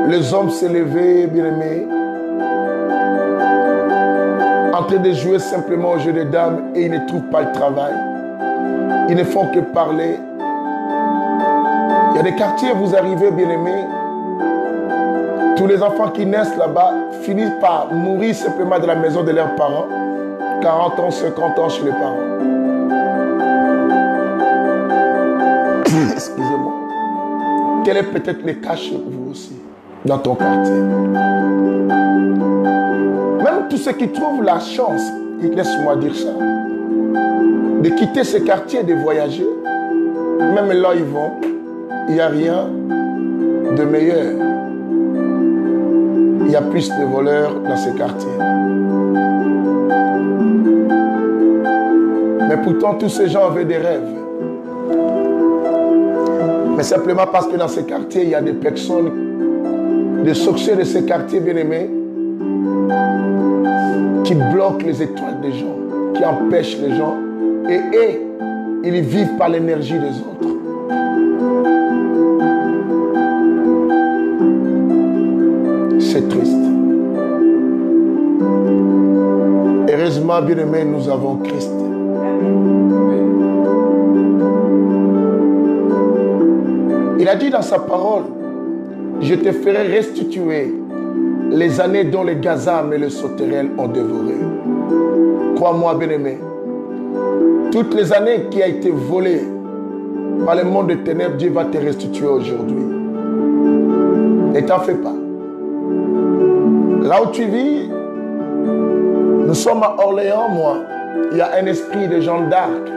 les hommes se lever, bien-aimés, en train de jouer simplement au jeu des dames et ils ne trouvent pas le travail. Ils ne font que parler. Il y a des quartiers, vous arrivez, bien-aimés, tous les enfants qui naissent là-bas finissent par mourir simplement de la maison de leurs parents. 40 ans, 50 ans chez les parents. Excusez-moi. Quel est peut-être le cas chez vous aussi, dans ton quartier? Même tous ceux qui trouvent la chance, laisse-moi dire ça, de quitter ce quartier, de voyager, même là ils vont, il n'y a rien de meilleur. Il y a plus de voleurs dans ces quartiers. Mais pourtant, tous ces gens avaient des rêves. Mais simplement parce que dans ces quartiers, il y a des personnes, des sorciers de ces quartiers bien-aimés, qui bloquent les étoiles des gens, qui empêchent les gens. Et ils vivent par l'énergie des autres. C'est triste. Heureusement, bien-aimés, nous avons Christ. Il a dit dans sa parole, je te ferai restituer les années dont les gazam et les sauterelles ont dévoré. Crois-moi, bien-aimé, toutes les années qui ont été volées par le monde des ténèbres, Dieu va te restituer aujourd'hui. Et t'en fais pas. Là où tu vis, nous sommes à Orléans, moi. Il y a un esprit de Jeanne d'Arc.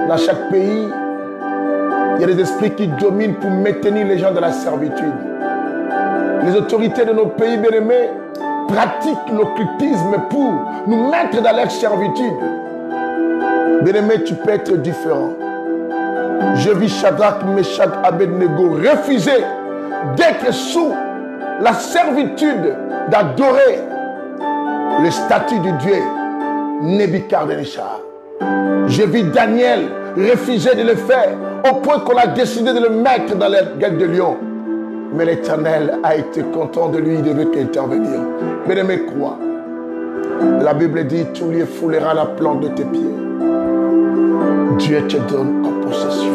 Dans chaque pays, il y a des esprits qui dominent pour maintenir les gens dans la servitude. Les autorités de nos pays bien-aimés pratiquent l'occultisme pour nous mettre dans leur servitude. Bien-aimé, tu peux être différent. Je vis Shadrach, Meshach, Abednego refuser d'être sous la servitude d'adorer le statut du Dieu Nebuchadnezzar. Je vis Daniel refuser de le faire au point qu'on a décidé de le mettre dans la gueule de lion. Mais l'Éternel a été content de lui, il devait intervenir. Bien-aimé, crois. La Bible dit, tu lui fouleras la plante de tes pieds. Dieu te donne en possession.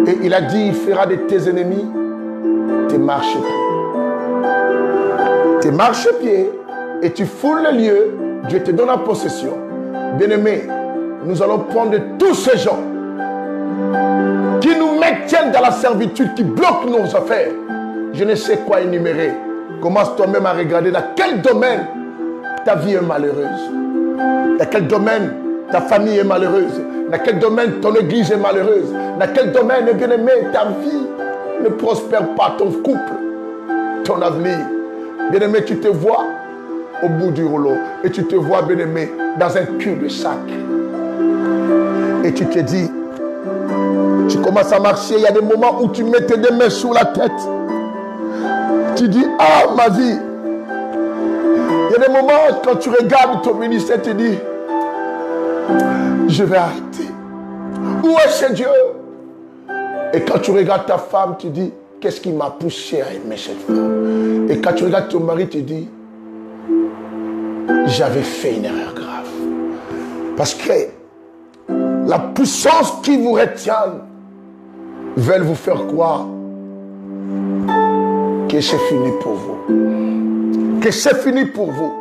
Et il a dit, il fera de tes ennemis tes marchepieds. Tes marchepieds, et tu foules le lieu, Dieu te donne en possession. Bien-aimé, nous allons prendre tous ces gens qui nous maintiennent dans la servitude, qui bloquent nos affaires. Je ne sais quoi énumérer. Commence toi-même à regarder dans quel domaine ta vie est malheureuse. Dans quel domaine ta famille est malheureuse. Dans quel domaine ton église est malheureuse. Dans quel domaine, bien-aimé, ta vie ne prospère pas, ton couple, ton avenir. Bien-aimé, tu te vois au bout du rouleau. Et tu te vois, bien-aimé, dans un cul-de-sac. Et tu te dis, tu commences à marcher, il y a des moments où tu mets tes deux mains sur la tête. Tu dis, ah ma vie. Il y a des moments quand tu regardes ton ministère, tu dis, je vais arrêter. Où est ce Dieu? Et quand tu regardes ta femme, tu dis, qu'est-ce qui m'a poussé à aimer cette femme? Et quand tu regardes ton mari, tu dis, j'avais fait une erreur grave. Parce que la puissance qui vous retient veulent vous faire croire que c'est fini pour vous. Que c'est fini pour vous.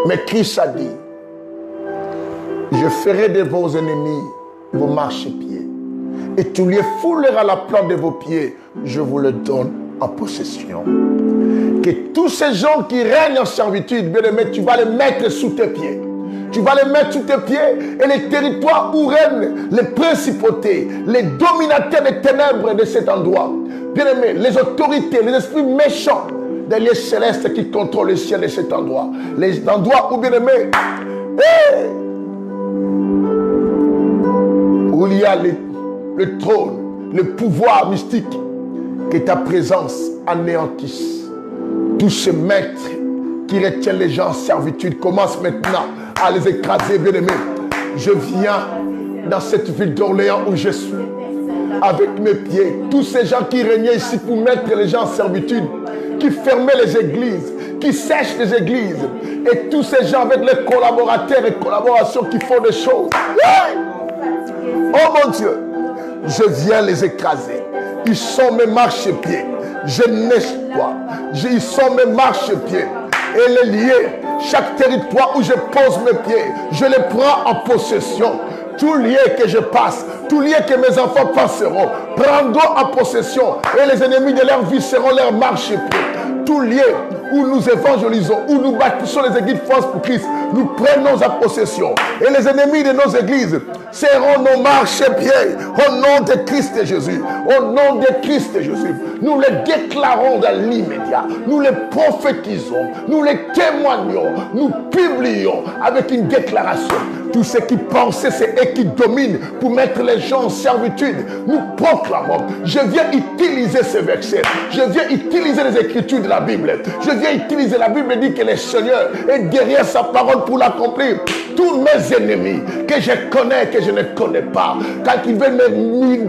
Mais Christ a dit, je ferai de vos ennemis vos marchepieds. Et tu lui fouleras la plante de vos pieds. Je vous le donne en possession. Que tous ces gens qui règnent en servitude, bien aimé, tu vas les mettre sous tes pieds. Tu vas les mettre sous tes pieds et les territoires où règnent les principautés, les dominateurs des ténèbres de cet endroit. Bien aimé, les autorités, les esprits méchants des lieux célestes qui contrôlent le ciel de cet endroit. Les endroits où, bien aimé, où il y a le trône, le pouvoir mystique, que ta présence anéantisse. Tous ces maîtres qui retiennent les gens en servitude commencent maintenant à les écraser, bien aimé. Je viens dans cette ville d'Orléans où je suis, avec mes pieds. Tous ces gens qui régnaient ici pour mettre les gens en servitude, qui fermaient les églises, qui sèchent les églises, et tous ces gens avec les collaborateurs et collaborations qui font des choses. Oh mon Dieu, je viens les écraser. Ils sont mes marchepieds. Je n'espoir. Ils sont mes marchepieds. Et les liés, chaque territoire où je pose mes pieds, je les prends en possession. Tout lieu que je passe, tout lieu que mes enfants passeront, prendront en possession. Et les ennemis de leur vie seront leurs marchepieds. Tout lieu où nous évangélisons, où nous bâtissons les églises France pour Christ, nous prenons en possession. Et les ennemis de nos églises seront nos marchepieds. Au nom de Christ et Jésus. Au nom de Christ et Jésus. Nous les déclarons dans l'immédiat. Nous les prophétisons. Nous les témoignons. Nous publions avec une déclaration. Tous ceux qui pensaient c'est eux qui dominent pour mettre les gens en servitude. Nous proclamons. Je viens utiliser ces versets. Je viens utiliser les écritures de la Bible. Je viens utiliser la Bible dit que le Seigneur est derrière sa parole pour l'accomplir. Tous mes ennemis que je connais, que je ne connais pas, quand ils veulent me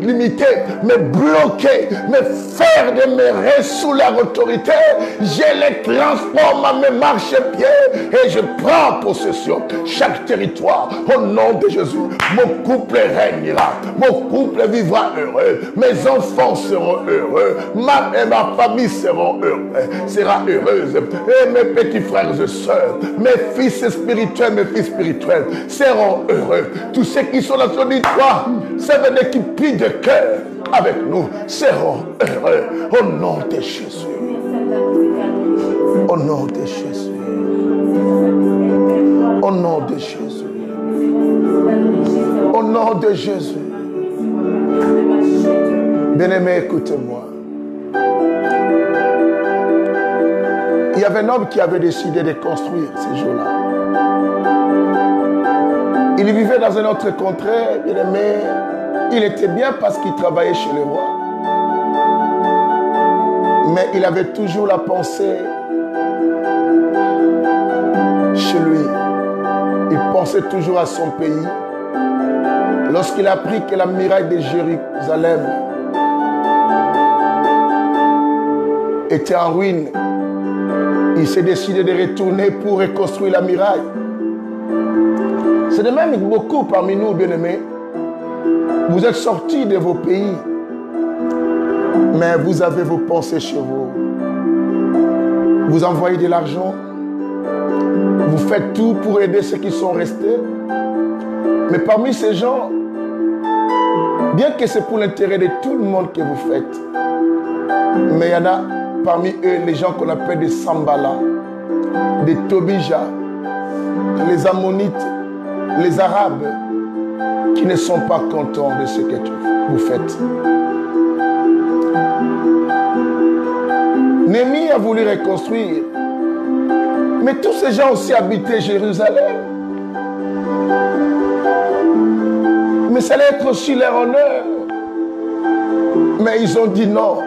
limiter, me bloquer, me faire demeurer sous leur autorité, je les transforme à mes marchepieds et je prends possession. Chaque territoire, au nom de Jésus, mon couple régnera, mon couple vivra heureux, mes enfants seront heureux, ma famille sera heureuse, et mes petits frères et sœurs, mes fils spirituels, mes fils spirituels seront heureux. Tous ceux qui sont dans son histoire, c'est venez qui prient de cœur avec nous, seront heureux. Au nom de Jésus. Au nom de Jésus. Au nom de Jésus. Au nom de Jésus. Bien-aimé, écoutez-moi. Il y avait un homme qui avait décidé de construire ces jours-là. Il vivait dans un autre contrée, bien aimé. Il était bien parce qu'il travaillait chez le roi. Mais il avait toujours la pensée chez lui. Il pensait toujours à son pays. Lorsqu'il a appris que la muraille de Jérusalem était en ruine, il s'est décidé de retourner pour reconstruire la muraille. C'est de même beaucoup parmi nous, bien-aimés. Vous êtes sortis de vos pays, mais vous avez vos pensées chez vous. Vous envoyez de l'argent. Vous faites tout pour aider ceux qui sont restés. Mais parmi ces gens, bien que c'est pour l'intérêt de tout le monde que vous faites, mais il y en a parmi eux les gens qu'on appelle des Sambala, des Tobija, les Ammonites, les Arabes, qui ne sont pas contents de ce que vous faites. Néhémie a voulu reconstruire, mais tous ces gens aussi habitaient Jérusalem. Mais ça allait être aussi leur honneur. Mais ils ont dit non.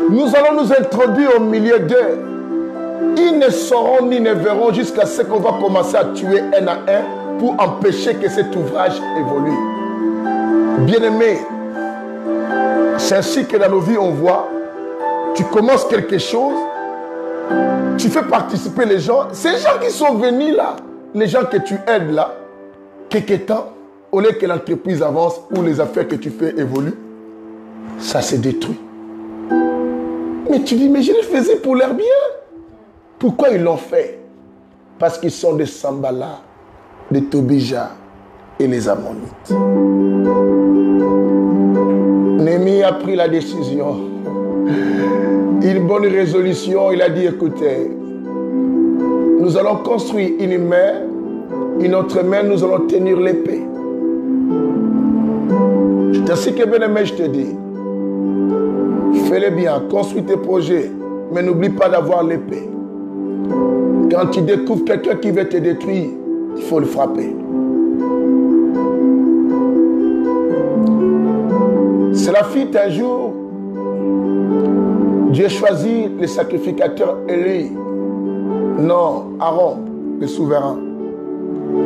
Nous allons nous introduire au milieu d'eux. Ils ne sauront ni ne verront jusqu'à ce qu'on va commencer à tuer un à un pour empêcher que cet ouvrage évolue. Bien-aimé, c'est ainsi que dans nos vies on voit, tu commences quelque chose, tu fais participer les gens, ces gens qui sont venus là, les gens que tu aides là, quelque temps, au lieu que l'entreprise avance ou les affaires que tu fais évoluent, ça se détruit. Mais tu dis, mais je le faisais pour leur bien. Pourquoi ils l'ont fait? Parce qu'ils sont des Sambala, des Tobija et les Ammonites. Néhémie a pris la décision. Une bonne résolution, il a dit, écoutez, nous allons construire une main, une autre main, nous allons tenir l'épée. C'est ainsi que, bien-aimé, je te dis, fais-le bien, construis tes projets, mais n'oublie pas d'avoir l'épée. Quand tu découvres quelqu'un qui veut te détruire, il faut le frapper. Cela fit un jour, Dieu choisit le sacrificateur Élie. Non, Aaron, le souverain.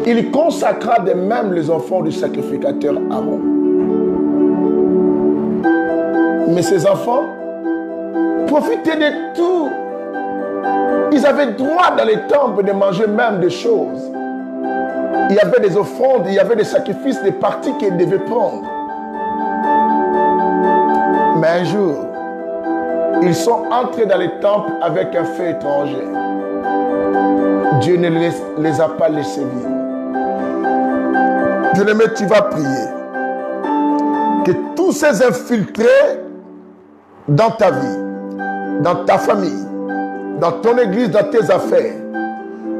Il consacra de même les enfants du sacrificateur Aaron. Mais ces enfants profitaient de tout. Ils avaient droit dans les temples de manger même des choses. Il y avait des offrandes, il y avait des sacrifices, des parties qu'ils devaient prendre. Mais un jour, ils sont entrés dans les temples avec un feu étranger. Dieu ne les a pas laissés vivre. Bien-aimé, tu vas prier que tous ces infiltrés dans ta vie, dans ta famille, dans ton église, dans tes affaires,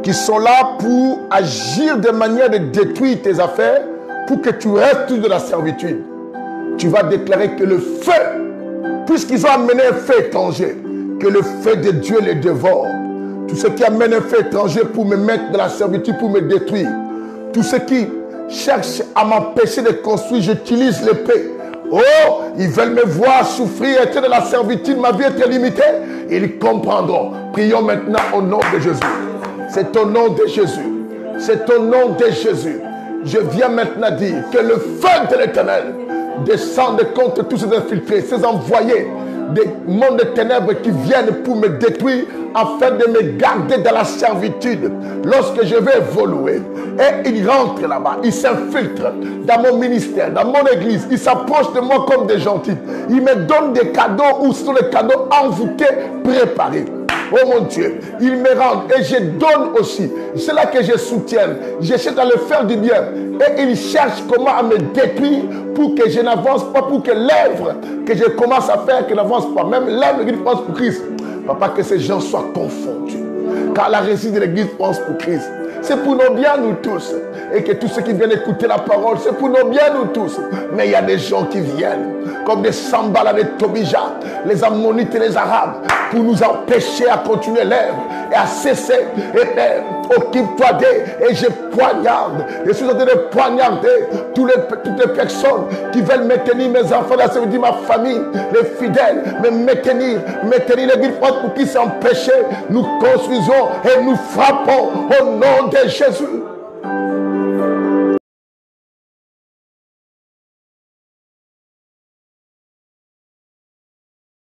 qui sont là pour agir de manière de détruire tes affaires, pour que tu restes de la servitude, tu vas déclarer que le feu, puisqu'ils ont amené un feu étranger, que le feu de Dieu les dévore. Tout ce qui amène un feu étranger pour me mettre dans la servitude, pour me détruire. Tout ce qui cherche à m'empêcher de construire, j'utilise l'épée. Oh, ils veulent me voir souffrir, être dans la servitude, ma vie est limitée. Ils comprendront. Prions maintenant au nom de Jésus. C'est au nom de Jésus. C'est au nom de Jésus. Je viens maintenant dire que le feu de l'Éternel descende contre tous ces infiltrés, ces envoyés des mondes de ténèbres qui viennent pour me détruire afin de me garder dans la servitude. Lorsque je vais évoluer et ils rentrent là-bas, ils s'infiltrent dans mon ministère, dans mon église, ils s'approchent de moi comme des gentils, ils me donnent des cadeaux ou sont les cadeaux envoûtés, préparés. Oh mon Dieu, ils me rendent et je donne aussi. C'est là que je soutiens. J'essaie à le faire du bien. Et ils cherchent comment à me détruire pour que je n'avance pas, pour que l'œuvre que je commence à faire, que n'avance pas. Même l'œuvre de l'Église pense pour Christ. Papa, que ces gens soient confondus. Car la réussite de l'Église pense pour Christ. C'est pour nos biens, nous tous. Et que tous ceux qui viennent écouter la parole, c'est pour nos biens, nous tous. Mais il y a des gens qui viennent, comme des Sambala, des Tobija, les Ammonites et les Arabes, pour nous empêcher à continuer l'œuvre et à cesser. Et Père, occupe-toi d'eux. Et je poignarde. Je suis en train de poignarder toutes les personnes qui veulent maintenir mes enfants, là, ça veut dire ma famille, les fidèles, mais maintenir l'église pour qu'ils s'empêchent. Nous construisons et nous frappons au nom de Jésus.